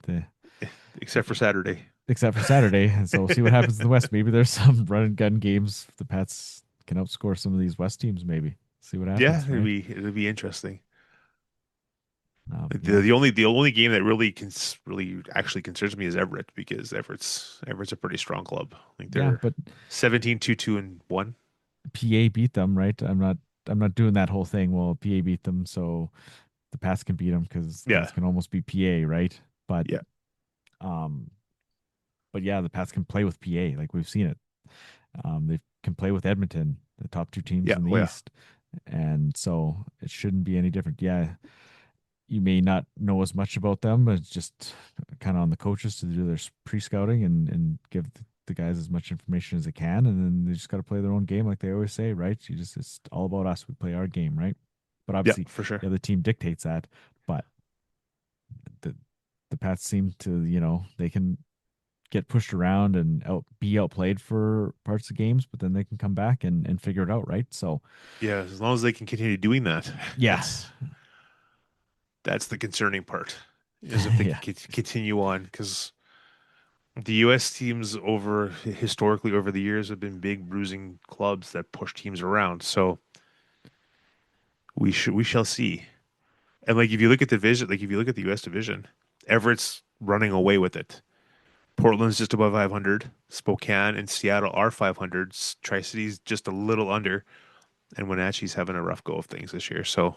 Except for Saturday. except for Saturday, and so we'll see what happens in the West. Maybe there's some run and gun games. The Pats can outscore some of these West teams. Maybe see what Yeah, happens. Right? it'll be interesting. Like, Yeah. the only game that really actually concerns me is Everett, because Everett's a pretty strong club. Like Yeah, they're but 17-2-2-1. PA beat them, right? I'm not doing that whole thing. Well, PA beat them, so the Pats can beat them because Yeah. Pats can almost be PA, right? But Yeah. um, but yeah, the Pats can play with PA, like we've seen it. They can play with Edmonton, the top 2 teams Yeah, in the well, yeah. East, and so it shouldn't be any different. Yeah, you may not know as much about them, but it's just kind of on the coaches to do their pre-scouting and give the guys as much information as they can, and then they just got to play their own game, like they always say, right? It's all about us. We play our game, right? But Yeah, obviously, for sure. the other team dictates that. But the Pats seem to, they can get pushed around and be outplayed for parts of games, but then they can come back and figure it out, right? So Yeah, as long as they can continue doing that. yeah, That's the concerning part, is if they yeah, can continue on, because the U.S. teams historically over the years have been big bruising clubs that push teams around. So we shall see. And like if you look at the U.S. division, Everett's running away with it. Portland's just above 500. Spokane and Seattle are 500. Tri-City's just a little under. And Wenatchee's having a rough go of things this year. So,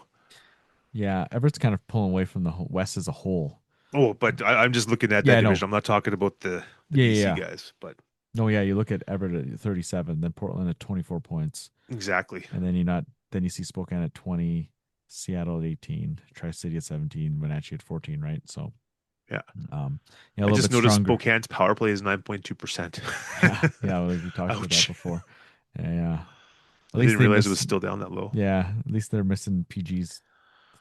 yeah, Everett's kind of pulling away from the West as a whole. oh, but I'm just looking at that division. I'm not talking about the BC guys. But no, yeah, you look at Everett at 37, then Portland at 24 points. Exactly. And then you see Spokane at 20, Seattle at 18, Tri-City at 17, Wenatchee at 14, right? So, yeah. I just noticed Spokane's power play is 9.2%. yeah, we talked about that before. Yeah. I didn't realize it was still down that low. Yeah, at least they're missing PG's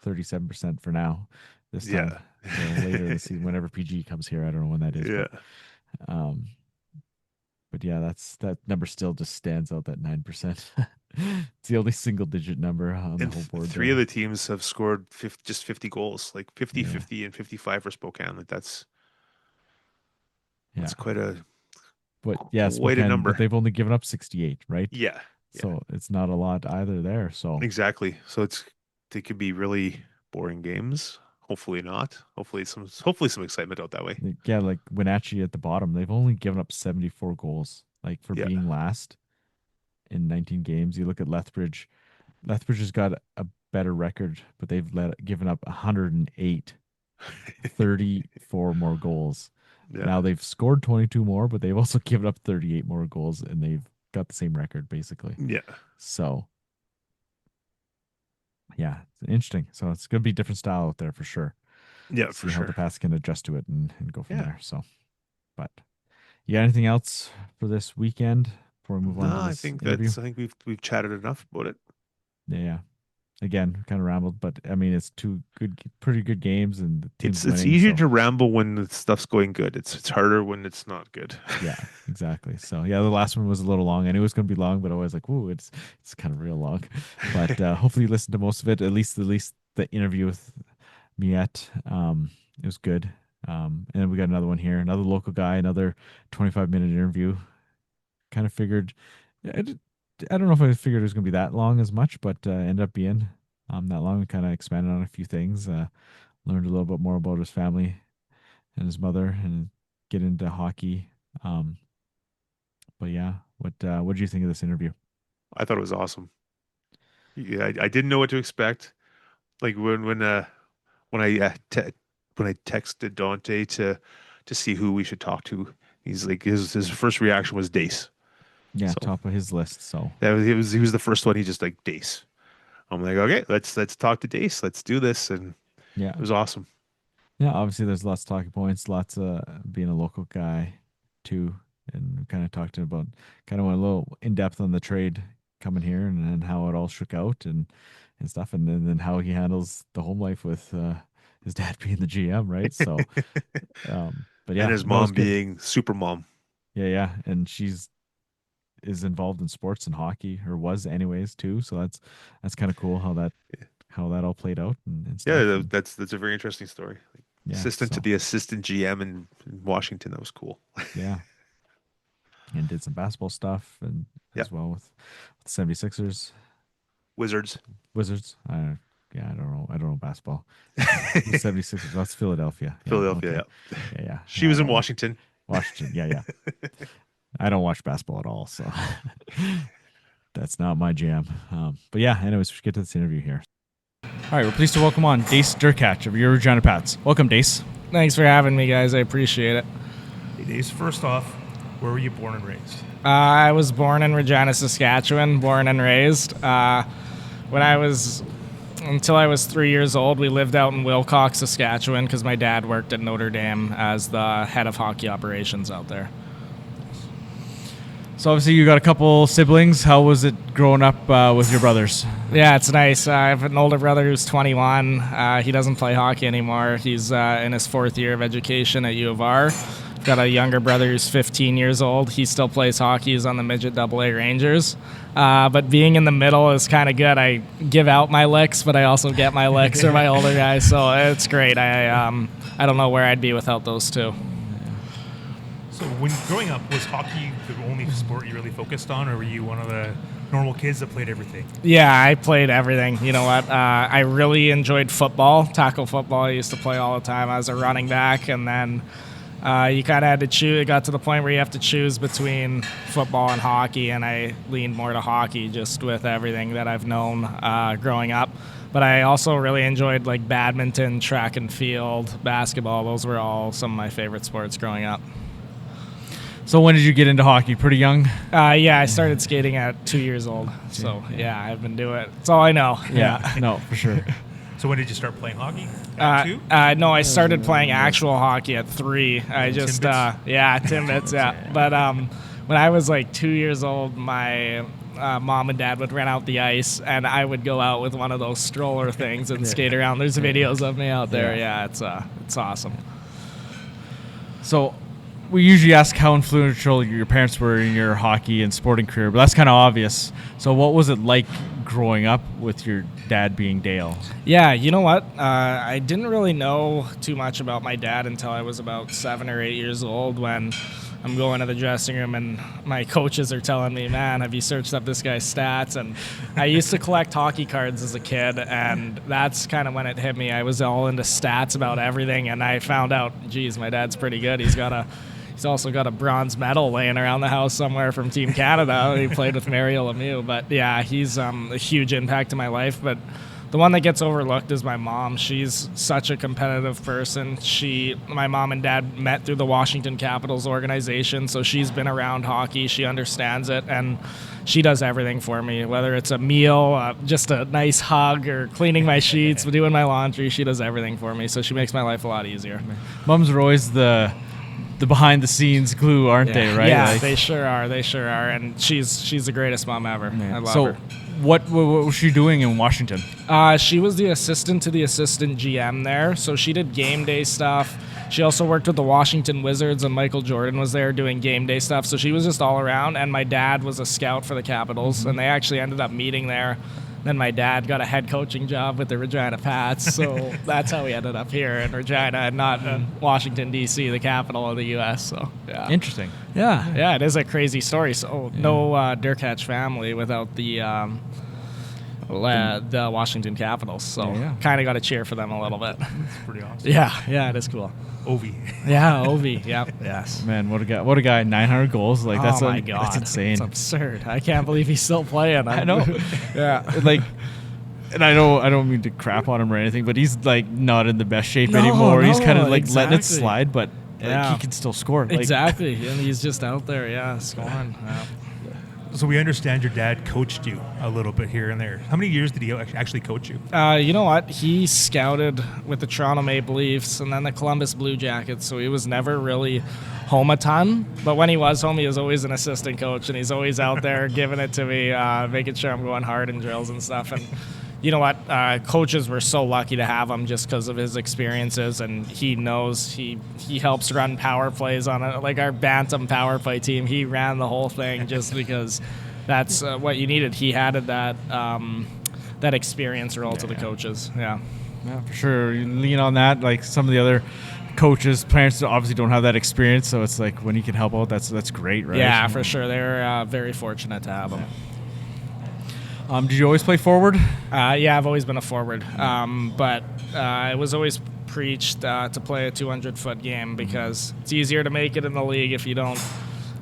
37% for now. This time. So later this season, whenever PG comes here, I don't know when that is. Yeah. But yeah, that number still just stands out, that 9%. It's the only single digit number on the whole board. Three of the teams have scored just 50 goals, like 50, 50, and 55 for Spokane. Like that's quite a number. But they've only given up 68, right? Yeah. So it's not a lot either there. So exactly. So they could be really boring games. Hopefully not. Hopefully some excitement out that way. Yeah, like Wenatchee at the bottom, they've only given up 74 goals, like for being last in 19 games. You look at Lethbridge. Lethbridge has got a better record, but they've given up 108, 34 more goals. Yeah. Now they've scored 22 more, but they've also given up 38 more goals, and they've got the same record basically. Yeah. So yeah, it's interesting. So it's going to be a different style out there for sure. Yeah, for sure. How the Pats can adjust to it and go from there. So, but you got anything else for this weekend before we move on? I think we've chatted enough about it. Yeah. Again, kind of rambled, but I mean, it's pretty good games, and the team's it's winning, easier to ramble when the stuff's going good. It's harder when it's not good. Yeah, exactly. So yeah, the last one was a little long. I knew it was going to be long, but I was like, "Ooh, it's kind of real long." But hopefully, you listened to most of it. At least the interview with Miette. It was good. And then we got another one here, another local guy, another 25-minute interview. Kind of figured. I don't know if I figured it was going to be that long as much, but ended up being that long. We kind of expanded on a few things, learned a little bit more about his family and his mother, and get into hockey. But yeah, what did you think of this interview? I thought it was awesome. Yeah, I didn't know what to expect. Like when I texted Dante to see who we should talk to, he's like his first reaction was Dayce. Yeah, so, top of his list. So he was the first one. He just like Dayce. I'm like, okay, let's talk to Dayce. Let's do this, and it was awesome. Yeah, obviously there's lots of talking points, lots of being a local guy too, and we kind of talked about went a little in depth on the trade coming here and how it all shook out and stuff, and then how he handles the home life with his dad being the GM, right? So, but yeah, and his mom being super mom. Yeah, and is involved in sports and hockey, or was anyways too. So that's kind of cool how that all played out and stuff. Yeah, that's a very interesting story. To the assistant GM in Washington. That was cool. Yeah. And did some basketball stuff and as well with the 76ers. Wizards. I don't know basketball. The 76ers. That's Philadelphia. Philadelphia, okay. Yeah. She was in Washington. Yeah. I don't watch basketball at all, so that's not my jam. But yeah, anyways, we should get to this interview here. All right, we're pleased to welcome on Dayce Derkatch of your Regina Pats. Welcome, Dayce. Thanks for having me, guys. I appreciate it. Hey, Dayce, first off, where were you born and raised? I was born in Regina, Saskatchewan, born and raised. Until I was 3 years old, we lived out in Wilcox, Saskatchewan, because my dad worked at Notre Dame as the head of hockey operations out there. So obviously you got a couple siblings. How was it growing up with your brothers? Yeah, it's nice. I have an older brother who's 21. He doesn't play hockey anymore. He's in his fourth year of education at U of R. I've got a younger brother who's 15 years old. He still plays hockey. He's on the midget AA Rangers. But being in the middle is kind of good. I give out my licks, but I also get my licks for my older guys. So it's great. I don't know where I'd be without those two. So when growing up, was hockey the only sport you really focused on, or were you one of the normal kids that played everything. Yeah, I played everything. You know what? I really enjoyed football, tackle football. I used to play all the time. I was a running back, and then you kind of had to choose. It got to the point where you have to choose between football and hockey, and I leaned more to hockey just with everything that I've known growing up. But I also really enjoyed like badminton, track and field, basketball. Those were all some of my favorite sports growing up. So when did you get into hockey? Pretty young? Yeah, I started skating at 2 years old. So, yeah, I've been doing it. That's all I know. Yeah, no, for sure. So when did you start playing hockey? At 2? No, I started playing actual hockey at 3. I just, Timbits, yeah. But when I was like 2 years old, my mom and dad would rent out the ice, and I would go out with one of those stroller things and skate around. There's videos of me out there. Yeah, it's awesome. So we usually ask how influential your parents were in your hockey and sporting career, but that's kind of obvious. So what was it like growing up with your dad being Dale? Yeah, you know what? I didn't really know too much about my dad until I was about 7 or 8 years old, when I'm going to the dressing room and my coaches are telling me, man, have you searched up this guy's stats? And I used to collect hockey cards as a kid, and that's kind of when it hit me. I was all into stats about everything, and I found out, geez, my dad's pretty good. He's also got a bronze medal laying around the house somewhere from Team Canada. He played with Mario Lemieux. But, yeah, he's a huge impact in my life. But the one that gets overlooked is my mom. She's such a competitive person. My mom and dad met through the Washington Capitals organization, so she's been around hockey. She understands it, and she does everything for me, whether it's a meal, just a nice hug, or cleaning my sheets, doing my laundry. She does everything for me, so she makes my life a lot easier. Moms are always the behind-the-scenes glue, aren't they, right? Yeah, they sure are. They sure are, and she's the greatest mom ever. I love her. What was she doing in Washington? She was the assistant to the assistant GM there, so she did game day stuff. She also worked with the Washington Wizards, and Michael Jordan was there doing game day stuff, so she was just all around. And my dad was a scout for the Capitals, and they actually ended up meeting there. Then my dad got a head coaching job with the Regina Pats, so that's how we ended up here in Regina and not in Washington, D.C., the capital of the U.S. So, yeah. Interesting. Yeah, it is a crazy story. So no Derkatch family without the Washington Capitals. So kind of got to cheer for them a little bit. That's pretty awesome. Yeah, it is cool. Ovi. Yeah, Ovi. Yep. Yes. Man, what a guy! 900 goals. Like that's my God, that's insane. It's absurd. I can't believe he's still playing. I know. Yeah. Like, and I don't mean to crap on him or anything, but he's like not in the best shape anymore. He's kind of like letting it slide, but like, he can still score. Like, exactly, and he's just out there, scoring. Yeah. So we understand your dad coached you a little bit here and there. How many years did he actually coach you? You know what? He scouted with the Toronto Maple Leafs and then the Columbus Blue Jackets, so he was never really home a ton. But when he was home, he was always an assistant coach, and he's always out there giving it to me, making sure I'm going hard in drills and stuff. And you know what? Coaches were so lucky to have him just because of his experiences, and he knows he helps run power plays on it. Like our Bantam power play team, he ran the whole thing just because that's what you needed. He added that experience role to the coaches. Yeah, for sure. You lean on that. Like some of the other coaches, parents obviously don't have that experience, so it's like when you can help out, that's great, right? Yeah, for sure. They're very fortunate to have him. Did you always play forward? Yeah, I've always been a forward. But it was always preached to play a 200-foot game because it's easier to make it in the league if you don't,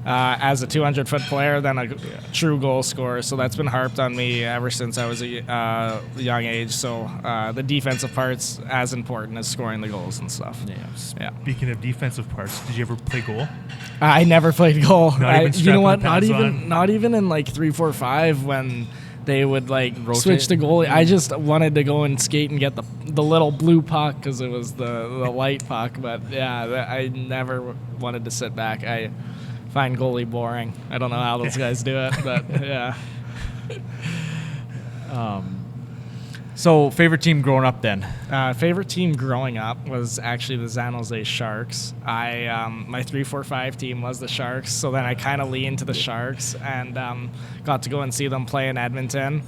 as a 200-foot player, than a true goal scorer. So that's been harped on me ever since I was a young age. So the defensive part's as important as scoring the goals and stuff. Yeah. Speaking of defensive parts, did you ever play goal? I never played goal. You know what? Not even in like 3-4-5 when they would like switch the goalie. I just wanted to go and skate and get the little blue puck because it was the light puck. But yeah, I never wanted to sit back. I find goalie boring. I don't know how those guys do it, but yeah. So favorite team growing up then? Favorite team growing up was actually the San Jose Sharks. My 3-4-5 team was the Sharks, so then I kind of leaned to the Sharks and got to go and see them play in Edmonton.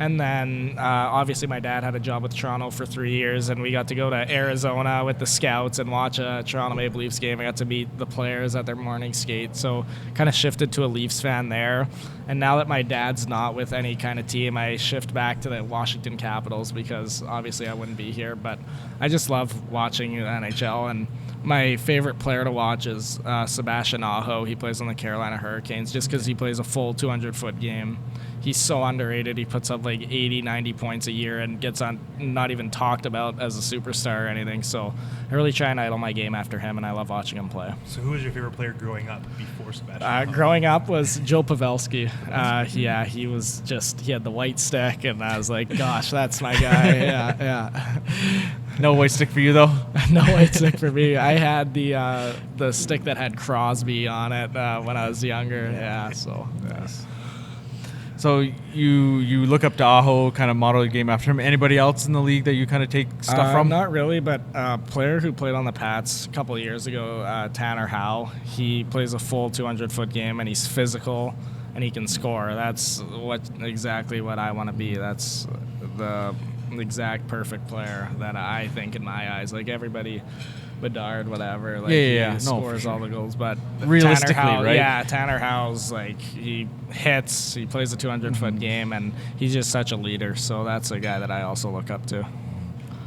And then obviously my dad had a job with Toronto for 3 years, and we got to go to Arizona with the Scouts and watch a Toronto Maple Leafs game. I got to meet the players at their morning skate, so kind of shifted to a Leafs fan there. And now that my dad's not with any kind of team, I shift back to the Washington Capitals because obviously I wouldn't be here. But I just love watching the NHL, and my favorite player to watch is Sebastian Aho. He plays on the Carolina Hurricanes just because he plays a full 200-foot game. He's so underrated. He puts up like 80, 90 points a year and gets on not even talked about as a superstar or anything. So I really try and idol my game after him, and I love watching him play. So who was your favorite player growing up before Sebastian? Growing up was Joe Pavelski. Yeah, he had the white stick, and I was like, gosh, that's my guy. Yeah. No white stick for you, though? No white stick for me. I had the stick that had Crosby on it when I was younger. Yeah, so. Yes. So you look up to Aho, kind of model your game after him. Anybody else in the league that you kind of take stuff from? Not really, but a player who played on the Pats a couple of years ago, Tanner Howe. He plays a full 200-foot game, and he's physical, and he can score. That's exactly what I want to be. That's the exact perfect player that I think in my eyes. Like everybody, Bedard, whatever. Like he scores all the goals, but realistically, Tanner Howe, right? Yeah, Tanner Howe's like he hits. He plays a 200-foot game, and he's just such a leader. So that's a guy that I also look up to.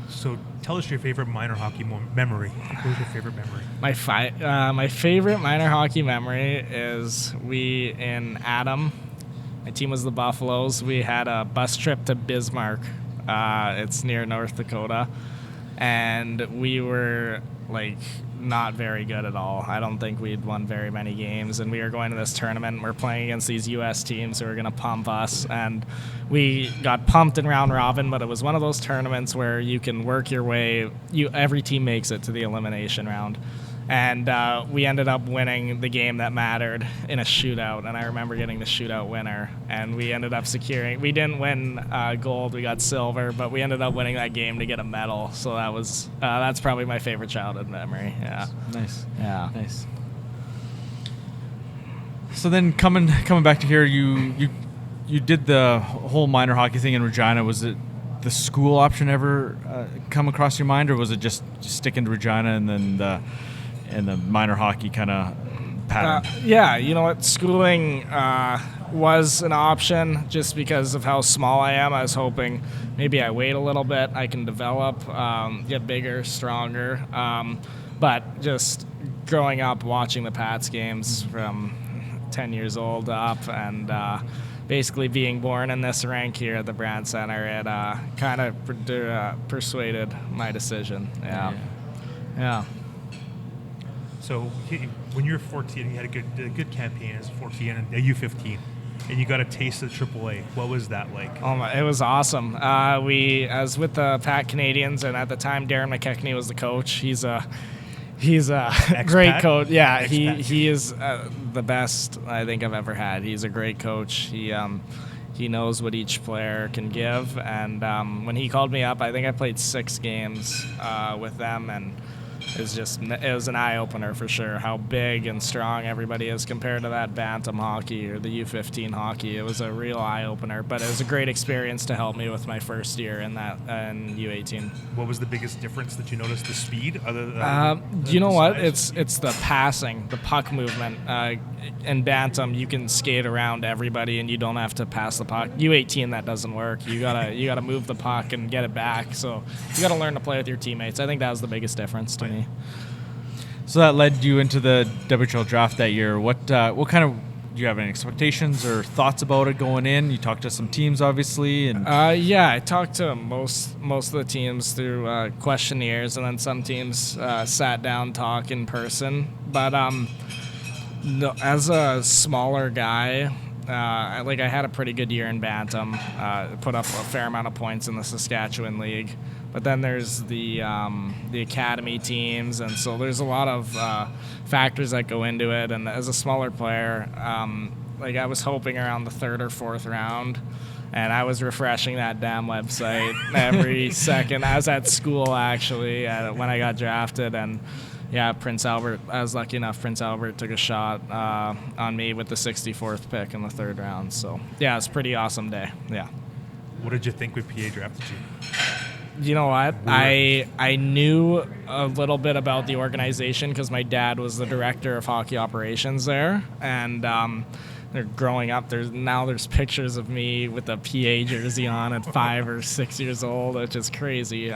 So tell us your favorite minor hockey memory. What was your favorite memory? My favorite minor hockey memory is we in Adam. My team was the Buffaloes. We had a bus trip to Bismarck. It's near North Dakota, and we were like not very good at all. I don't think we'd won very many games, and we were going to this tournament. We're playing against these U.S. teams who were going to pump us, and we got pumped in round robin, but it was one of those tournaments where you can work your way. Every team makes it to the elimination round. And we ended up winning the game that mattered in a shootout, and I remember getting the shootout winner. And we ended up securing. We didn't win gold; we got silver, but we ended up winning that game to get a medal. So that's probably my favorite childhood memory. Yeah, nice. Yeah, nice. So then coming back to here, you did the whole minor hockey thing in Regina. Was it the school option ever come across your mind, or was it just sticking to Regina and then the minor hockey kind of pattern? Yeah, you know what? Schooling was an option just because of how small I am. I was hoping maybe I wait a little bit, I can develop, get bigger, stronger. But just growing up watching the Pats games from 10 years old up and basically being born in this rank here at the Brand Center, it kind of persuaded my decision. Yeah. So when you were 14, you had a good campaign as a 14 and a U15, and you got a taste of AAA. What was that like? It was awesome. I was with the Pat Canadians, and at the time, Darren McKechnie was the coach. He's a great coach. Yeah, he is the best I think I've ever had. He's a great coach. He knows what each player can give, and when he called me up, I think I played 6 games with them, and it was an eye-opener for sure how big and strong everybody is compared to that bantam hockey or the U15 hockey. It was a real eye-opener, but it was a great experience to help me with my first year in U18. What was the biggest difference that you noticed? The speed? You know what? It's the passing, the puck movement. In bantam, you can skate around everybody and you don't have to pass the puck. U18, that doesn't work. You gotta move the puck and get it back. So you gotta learn to play with your teammates. I think that was the biggest difference to me. So that led you into the WHL draft that year. What kind of, do you have any expectations or thoughts about it going in? You talked to some teams, obviously, and I talked to most of the teams through questionnaires, and then some teams sat down, talk in person. But as a smaller guy, I had a pretty good year in bantam. Put up a fair amount of points in the Saskatchewan League. But then there's the academy teams, and so there's a lot of factors that go into it. And as a smaller player, I was hoping around the 3rd or 4th round, and I was refreshing that damn website every second. I was at school actually when I got drafted, and Prince Albert. I was lucky enough. Prince Albert took a shot on me with the 64th pick in the 3rd round. So it's a pretty awesome day. Yeah. What did you think when PA drafted you? You know what? I knew a little bit about the organization because my dad was the director of hockey operations there, and they're growing up. There's pictures of me with a PA jersey on at 5 or 6 years old, which is crazy.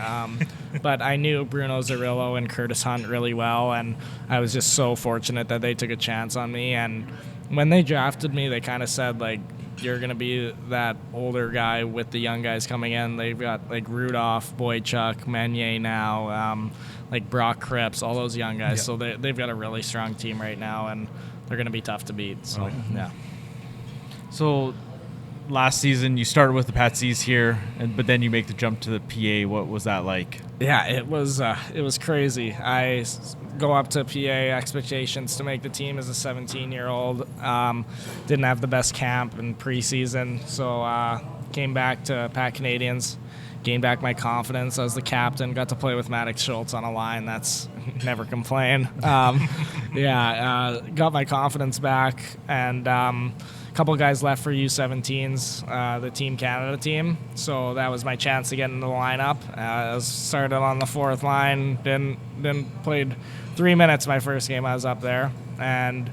But I knew Bruno Zerillo and Curtis Hunt really well, and I was just so fortunate that they took a chance on me. And when they drafted me, they kind of said, like, you're going to be that older guy with the young guys coming in. They've got, like, Rudolph, Boychuk, Meunier now, like Brock Cripps, all those young guys. So they've got a really strong team right now, and they're going to be tough to beat. So, yeah. So last season you started with the Patsies here, but then you make the jump to the PA. What was that like? Yeah, it was crazy. I go up to PA, expectations to make the team as a 17-year-old. Didn't have the best camp in preseason, so came back to Pat Canadians, gained back my confidence. I was the captain, got to play with Maddox Schultz on a line. That's never complain. Got my confidence back, and a couple of guys left for U17s, the Team Canada team. So that was my chance to get into the lineup. I started on the fourth line, played 3 minutes my first game I was up there, and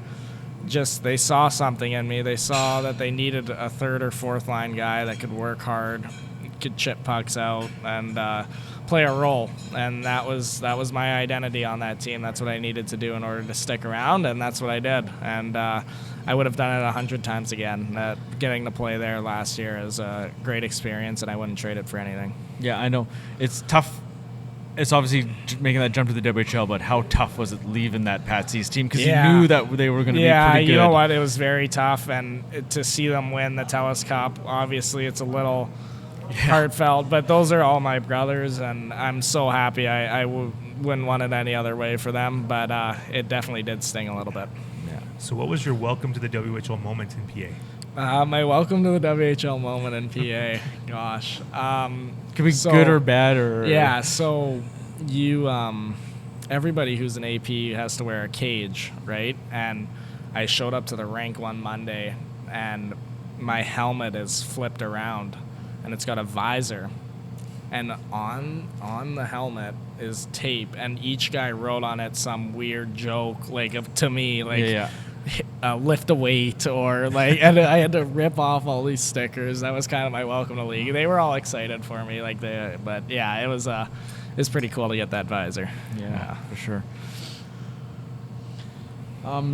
just they saw something in me. They saw that they needed a third or fourth line guy that could work hard, could chip pucks out, and play a role. And that was my identity on that team. That's what I needed to do in order to stick around, and that's what I did. And I would have done it 100 times again. Getting to play there last year is a great experience, and I wouldn't trade it for anything. Yeah, I know. It's tough. It's obviously making that jump to the WHL, but how tough was it leaving that Patsies team? Because you knew that they were going to be pretty good. Yeah, you know what? It was very tough, and to see them win the TELUS Cup, obviously it's a little heartfelt, but those are all my brothers, and I'm so happy. I wouldn't want it any other way for them, but it definitely did sting a little bit. Yeah. So what was your welcome to the WHL moment in PA? My welcome to the WHL moment in PA, gosh. Could be good or bad or... Yeah, so you, everybody who's an AP has to wear a cage, right? And I showed up to the rink one Monday, and my helmet is flipped around, and it's got a visor. And on the helmet is tape, and each guy wrote on it some weird joke, like, to me, like... lift a weight, or like, and I had to rip off all these stickers. That was kind of my welcome to league. They were all excited for me, but yeah, it was pretty cool to get that visor. Yeah, for sure.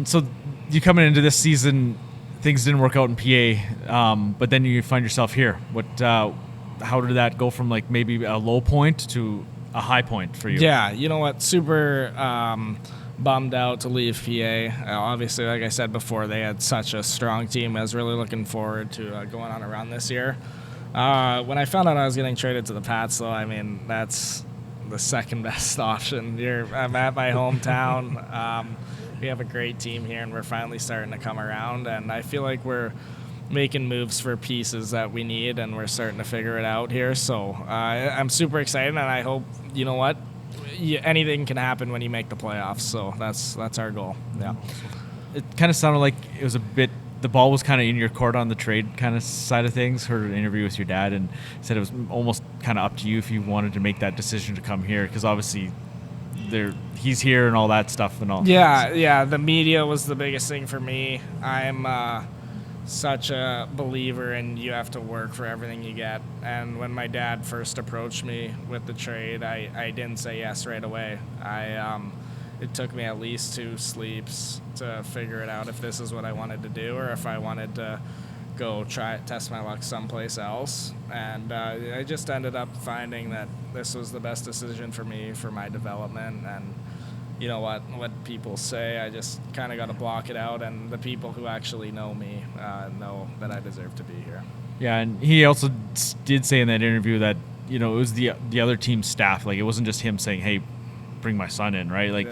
So you coming into this season, things didn't work out in PA, but then you find yourself here. How did that go from like maybe a low point to a high point for you? Yeah, you know what? Super. Bummed out to leave PA. Obviously, like I said before, they had such a strong team. I was really looking forward to going on a run this year. When I found out I was getting traded to the Pats, though, I mean, that's the second best option. I'm at my hometown. We have a great team here, and we're finally starting to come around. And I feel like we're making moves for pieces that we need, and we're starting to figure it out here. So I'm super excited, and I hope, you know what, anything can happen when you make the playoffs, so that's our goal. Yeah. It kind of sounded like it was a bit, the ball was kind of in your court on the trade kind of side of things. Heard an interview with your dad and said it was almost kind of up to you if you wanted to make that decision to come here, because obviously he's here and all that stuff and all. Yeah, the media was the biggest thing for me. I'm such a believer in you have to work for everything you get. And when my dad first approached me with the trade, I didn't say yes right away. It took me at least 2 sleeps to figure it out if this is what I wanted to do or if I wanted to go test my luck someplace else. And I just ended up finding that this was the best decision for me for my development. And you know what people say, I just kind of got to block it out, and the people who actually know me know that I deserve to be here. Yeah, and he also did say in that interview that, you know, it was the other team's staff. Like, it wasn't just him saying, hey, bring my son in, right? Like,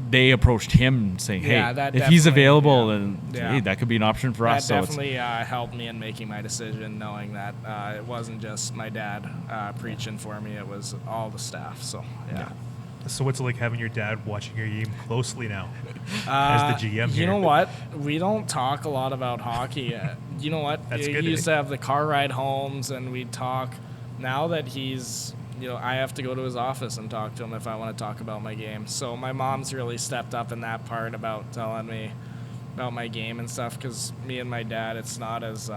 they approached him saying, hey, if he's available, then hey, that could be an option for us. That definitely helped me in making my decision, knowing that it wasn't just my dad preaching for me, it was all the staff. So, yeah. So what's it like having your dad watching your game closely now as the GM here? You know what? We don't talk a lot about hockey. You know what? That's We good. used to have the car ride homes, and we'd talk. Now that he's, I have to go to his office and talk to him if I want to talk about my game. So my mom's really stepped up in that part about telling me about my game and stuff, because me and my dad, it's not as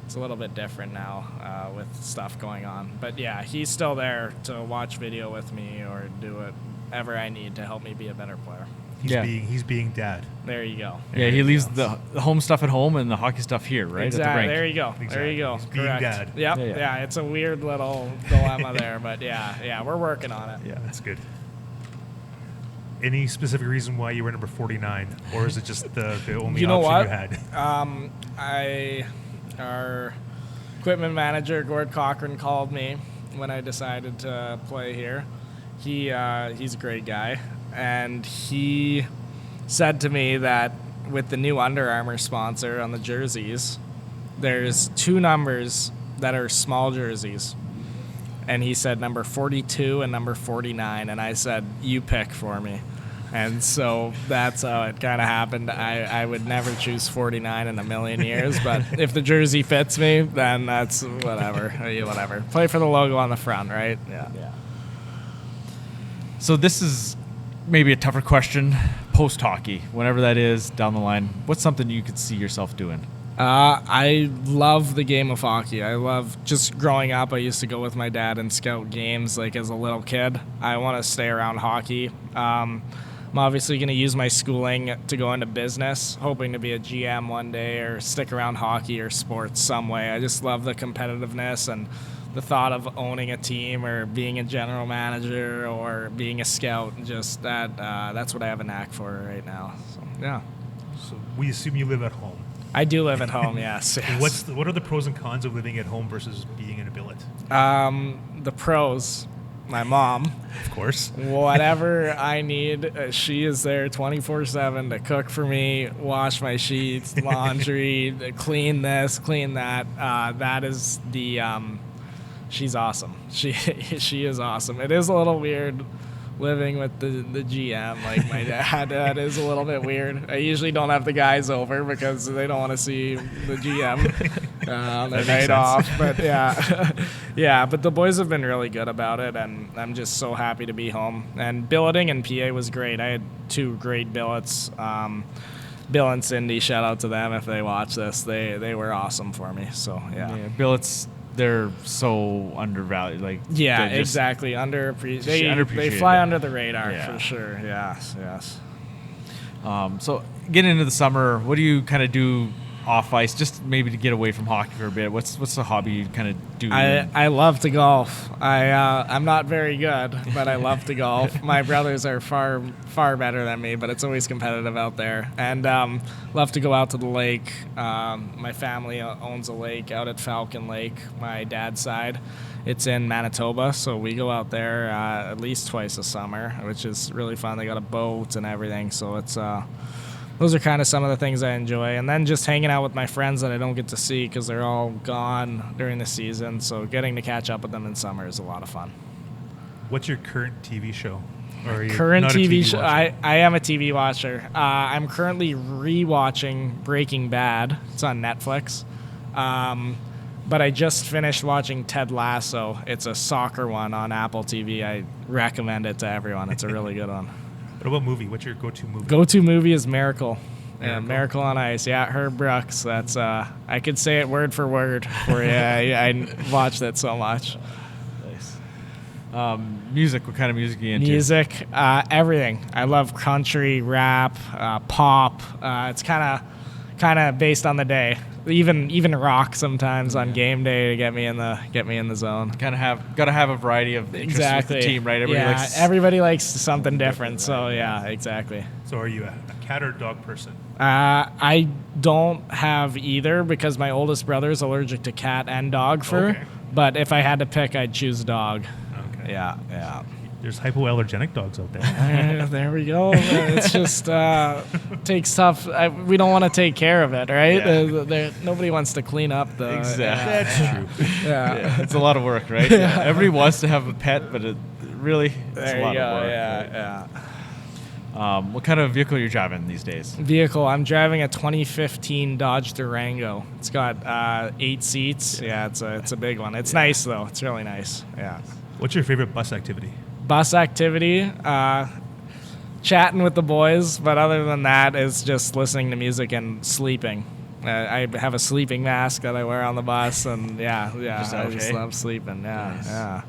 it's a little bit different now with stuff going on. But yeah, he's still there to watch video with me or do whatever I need to help me be a better player. He's being dad. There you go. Yeah, he leaves the home stuff at home and the hockey stuff here, right? Exactly. At the rink. There you go. Exactly. There you go. He's being Correct. dad. Yep. Yeah. Yeah. It's a weird little dilemma there, but yeah, we're working on it. Yeah, that's good. Any specific reason why you were number 49, or is it just the only option you had? Our equipment manager, Gord Cochran, called me when I decided to play here. He's a great guy, and he said to me that with the new Under Armour sponsor on the jerseys, there's 2 numbers that are small jerseys. And he said number 42 and number 49, and I said, you pick for me. And so that's how it kind of happened. I would never choose 49 in a million years, but if the jersey fits me, then that's whatever. Whatever. Play for the logo on the front, right? Yeah. So this is maybe a tougher question. Post-hockey, whenever that is down the line, what's something you could see yourself doing? I love the game of hockey. I love just growing up. I used to go with my dad and scout games like as a little kid. I want to stay around hockey. I'm obviously going to use my schooling to go into business, hoping to be a GM one day or stick around hockey or sports some way. I just love the competitiveness and the thought of owning a team or being a general manager or being a scout. Just that's what I have a knack for right now. So, yeah. So we assume you live at home. I do live at home, yes. What are the pros and cons of living at home versus being in a billet? The pros, my mom. Of course. Whatever I need, she is there 24/7 to cook for me, wash my sheets, laundry, clean this, clean that. That is the... she's awesome. She is awesome. It is a little weird living with the GM, like my dad. That is a little bit weird. I usually don't have the guys over because they don't want to see the GM on their night off. But yeah, but the boys have been really good about it, and I'm just so happy to be home. And billeting in PA was great. I had 2 great billets. Bill and Cindy, shout out to them if they watch this. They were awesome for me. So yeah billets. They're so undervalued. Exactly. They fly under the radar for sure. Yes. So getting into the summer, what do you kind of do off ice, just maybe to get away from hockey for a bit? What's the hobby you kind of do? I love to golf. I'm not very good, but I love to golf. My brothers are far better than me, but it's always competitive out there. And love to go out to the lake. My family owns a lake out at Falcon Lake, my dad's side. It's in Manitoba, so we go out there at least twice a summer, which is really fun. They got a boat and everything, so it's those are kind of some of the things I enjoy. And then just hanging out with my friends that I don't get to see because they're all gone during the season. So getting to catch up with them in summer is a lot of fun. What's your current TV show? Or current TV show? I am a TV watcher. I'm currently rewatching Breaking Bad. It's on Netflix. But I just finished watching Ted Lasso. It's a soccer one on Apple TV. I recommend it to everyone. It's a really good one. What about movie? What's your go-to movie? Go-to movie is Miracle. Yeah, Miracle on Ice. Yeah, Herb Brooks. That's I could say it word for word for you. I watched it so much. Nice. Music. What kind of music are you into? Music, everything. I love country, rap, pop. It's kind of based on the day. Even rock sometimes on game day to get me in the zone. Gotta have a variety of interests with the team, right? Everybody likes something different. So yeah, exactly. So are you a cat or dog person? I don't have either because my oldest brother is allergic to cat and dog fur. Okay. But if I had to pick, I'd choose dog. Okay. Yeah. There's hypoallergenic dogs out there. There we go. It's just takes tough. We don't want to take care of it, right? Yeah. Nobody wants to clean up the. Exactly. That's true. Yeah. It's a lot of work, right? Everybody wants to have a pet, but really? It's There a lot you go. of work. Yeah, right? What kind of vehicle are you driving these days? Vehicle. I'm driving a 2015 Dodge Durango. It's got 8 seats. Yeah, it's a big one. It's nice though. It's really nice. Yeah. What's your favorite bus activity? Bus activity. Chatting with the boys, but other than that, it's just listening to music and sleeping. I have a sleeping mask that I wear on the bus, and I just love sleeping. Yeah,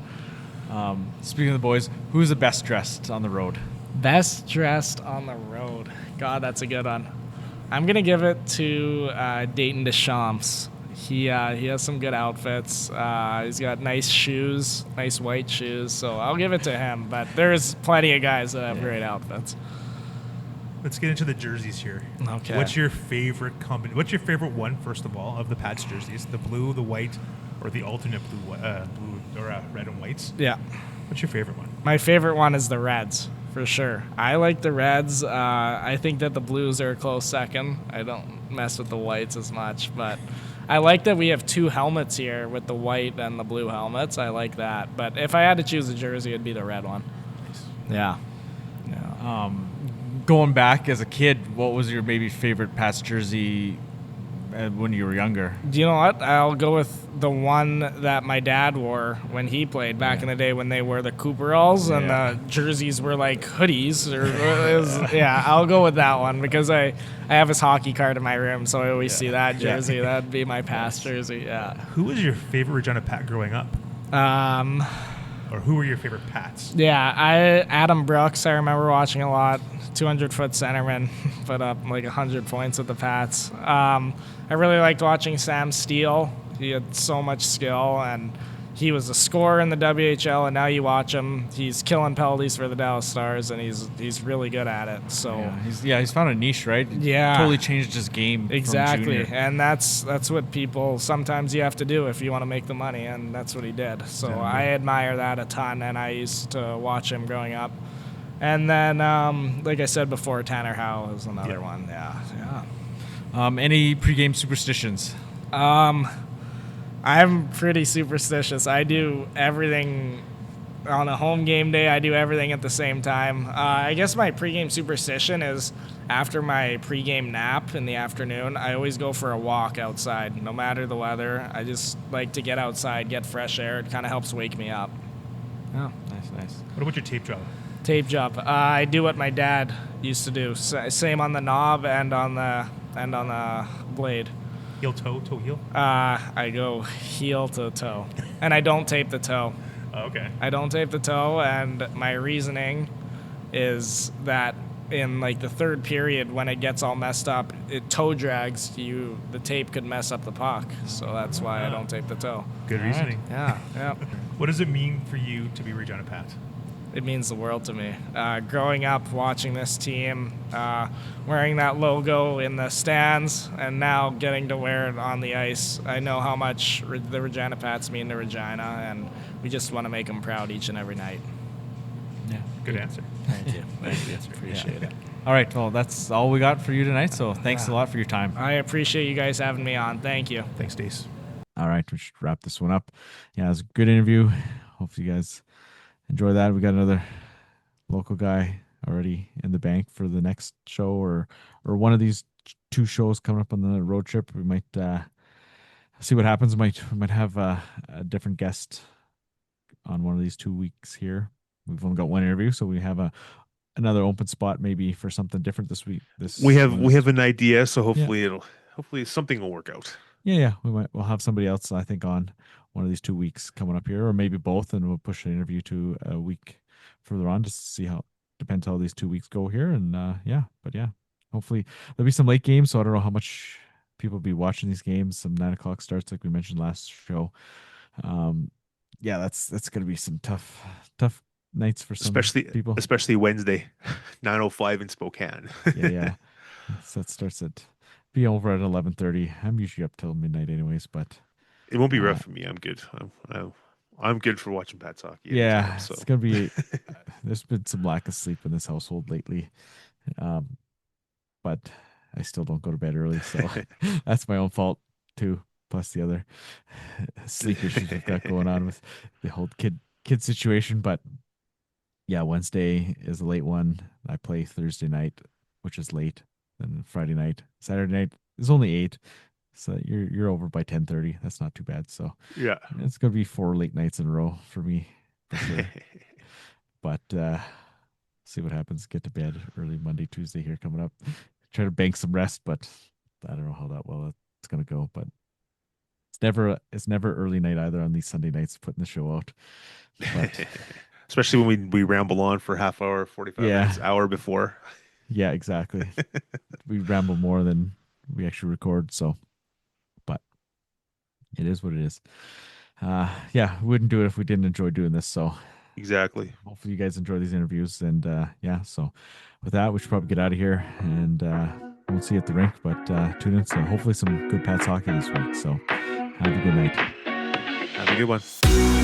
nice. Speaking of the boys, who's the best dressed on the road? Best dressed on the road. God, that's a good one. I'm gonna give it to Dayton Deschamps. He has some good outfits. He's got nice shoes, nice white shoes. So I'll give it to him. But there's plenty of guys that have great outfits. Let's get into the jerseys here. Okay. What's your favorite What's your favorite one, first of all, of the Pats jerseys? The blue, the white, or the alternate blue or red and whites? Yeah. What's your favorite one? My favorite one is the Reds, for sure. I like the Reds. I think that the Blues are a close second. I don't mess with the whites as much, but I like that we have 2 helmets here with the white and the blue helmets. I like that. But if I had to choose a jersey, it'd be the red one. Nice. Yeah. Going back as a kid, what was your maybe favorite Pats jersey when you were younger? Do you know what? I'll go with the one that my dad wore when he played back in the day when they wore the Cooperalls and the jerseys were like hoodies. I'll go with that one because I have his hockey card in my room, so I always see that jersey. Yeah. That'd be my past jersey. Yeah. Who was your favorite Regina Pat growing up? Or who were your favorite Pats? Adam Brooks. I remember watching a lot. 200-foot centerman, put up like 100 points with the Pats. I really liked watching Sam Steele. He had so much skill, and he was a scorer in the WHL, and now you watch him, he's killing penalties for the Dallas Stars, and he's really good at it. So he's found a niche, right? Yeah, totally changed his game. Exactly, and that's what people sometimes you have to do if you want to make the money, and that's what he did. So I admire that a ton, and I used to watch him growing up. And then, like I said before, Tanner Howe is another one. Yeah. Any pregame superstitions? I'm pretty superstitious. I do everything on a home game day. I do everything at the same time. I guess my pregame superstition is after my pregame nap in the afternoon, I always go for a walk outside, no matter the weather. I just like to get outside, get fresh air. It kind of helps wake me up. Oh, nice. What about your tape job? Tape job. I do what my dad used to do. Same on the knob and on the blade. Heel, toe, heel? I go heel to toe. And I don't tape the toe. Oh, okay. I don't tape the toe, and my reasoning is that in like the third period when it gets all messed up, it toe drags you. The tape could mess up the puck. So that's why I don't tape the toe. Good reasoning. Yeah. What does it mean for you to be Regina Pat? It means the world to me. Growing up, watching this team, wearing that logo in the stands, and now getting to wear it on the ice, I know how much the Regina Pats mean to Regina, and we just want to make them proud each and every night. Yeah, good answer. Thank you. Appreciate it. All right, well, that's all we got for you tonight, so thanks a lot for your time. I appreciate you guys having me on. Thank you. Thanks, Dayce. All right, we should wrap this one up. Yeah, it was a good interview. Hopefully you guys enjoy that. We got another local guy already in the bank for the next show or one of these 2 shows coming up on the road trip. We might see what happens. We might have a different guest on one of these 2 weeks here. We've only got one interview, so we have another open spot maybe for something different this week. We have an idea, so hopefully something will work out. Yeah. We'll have somebody else, I think, on one of these 2 weeks coming up here, or maybe both, and we'll push an interview to a week further on just to see depends how these 2 weeks go here. And hopefully there'll be some late games. So I don't know how much people will be watching these games. Some 9:00 starts, like we mentioned last show. That's going to be some tough nights for some people, especially Wednesday, 9:05 in Spokane. Yeah. So that starts be over at 11:30. I'm usually up till midnight anyways, but it won't be rough for me. I'm good. I'm good for watching Pat's hockey. Yeah, so. It's gonna be. There's been some lack of sleep in this household lately, but I still don't go to bed early, so that's my own fault too. Plus the other sleep issues I've got going on with the whole kid situation. But yeah, Wednesday is a late one. I play Thursday night, which is late. Then Friday night, Saturday night is only 8. So you're over by 10:30. That's not too bad. So Yeah. it's gonna be 4 late nights in a row for me, for sure. But see what happens. Get to bed early Monday, Tuesday here coming up. Try to bank some rest, but I don't know how that well it's gonna go. But it's never early night either on these Sunday nights putting the show out. But especially when we ramble on for half hour, 45 minutes, hour before. Yeah, exactly. We ramble more than we actually record, so but it is what it is. Yeah, we wouldn't do it if we didn't enjoy doing this, so exactly. Hopefully you guys enjoy these interviews, and yeah, so with that we should probably get out of here, and we'll see you at the rink, but tune in to hopefully some good Pats hockey this week. So have a good night. Have a good one.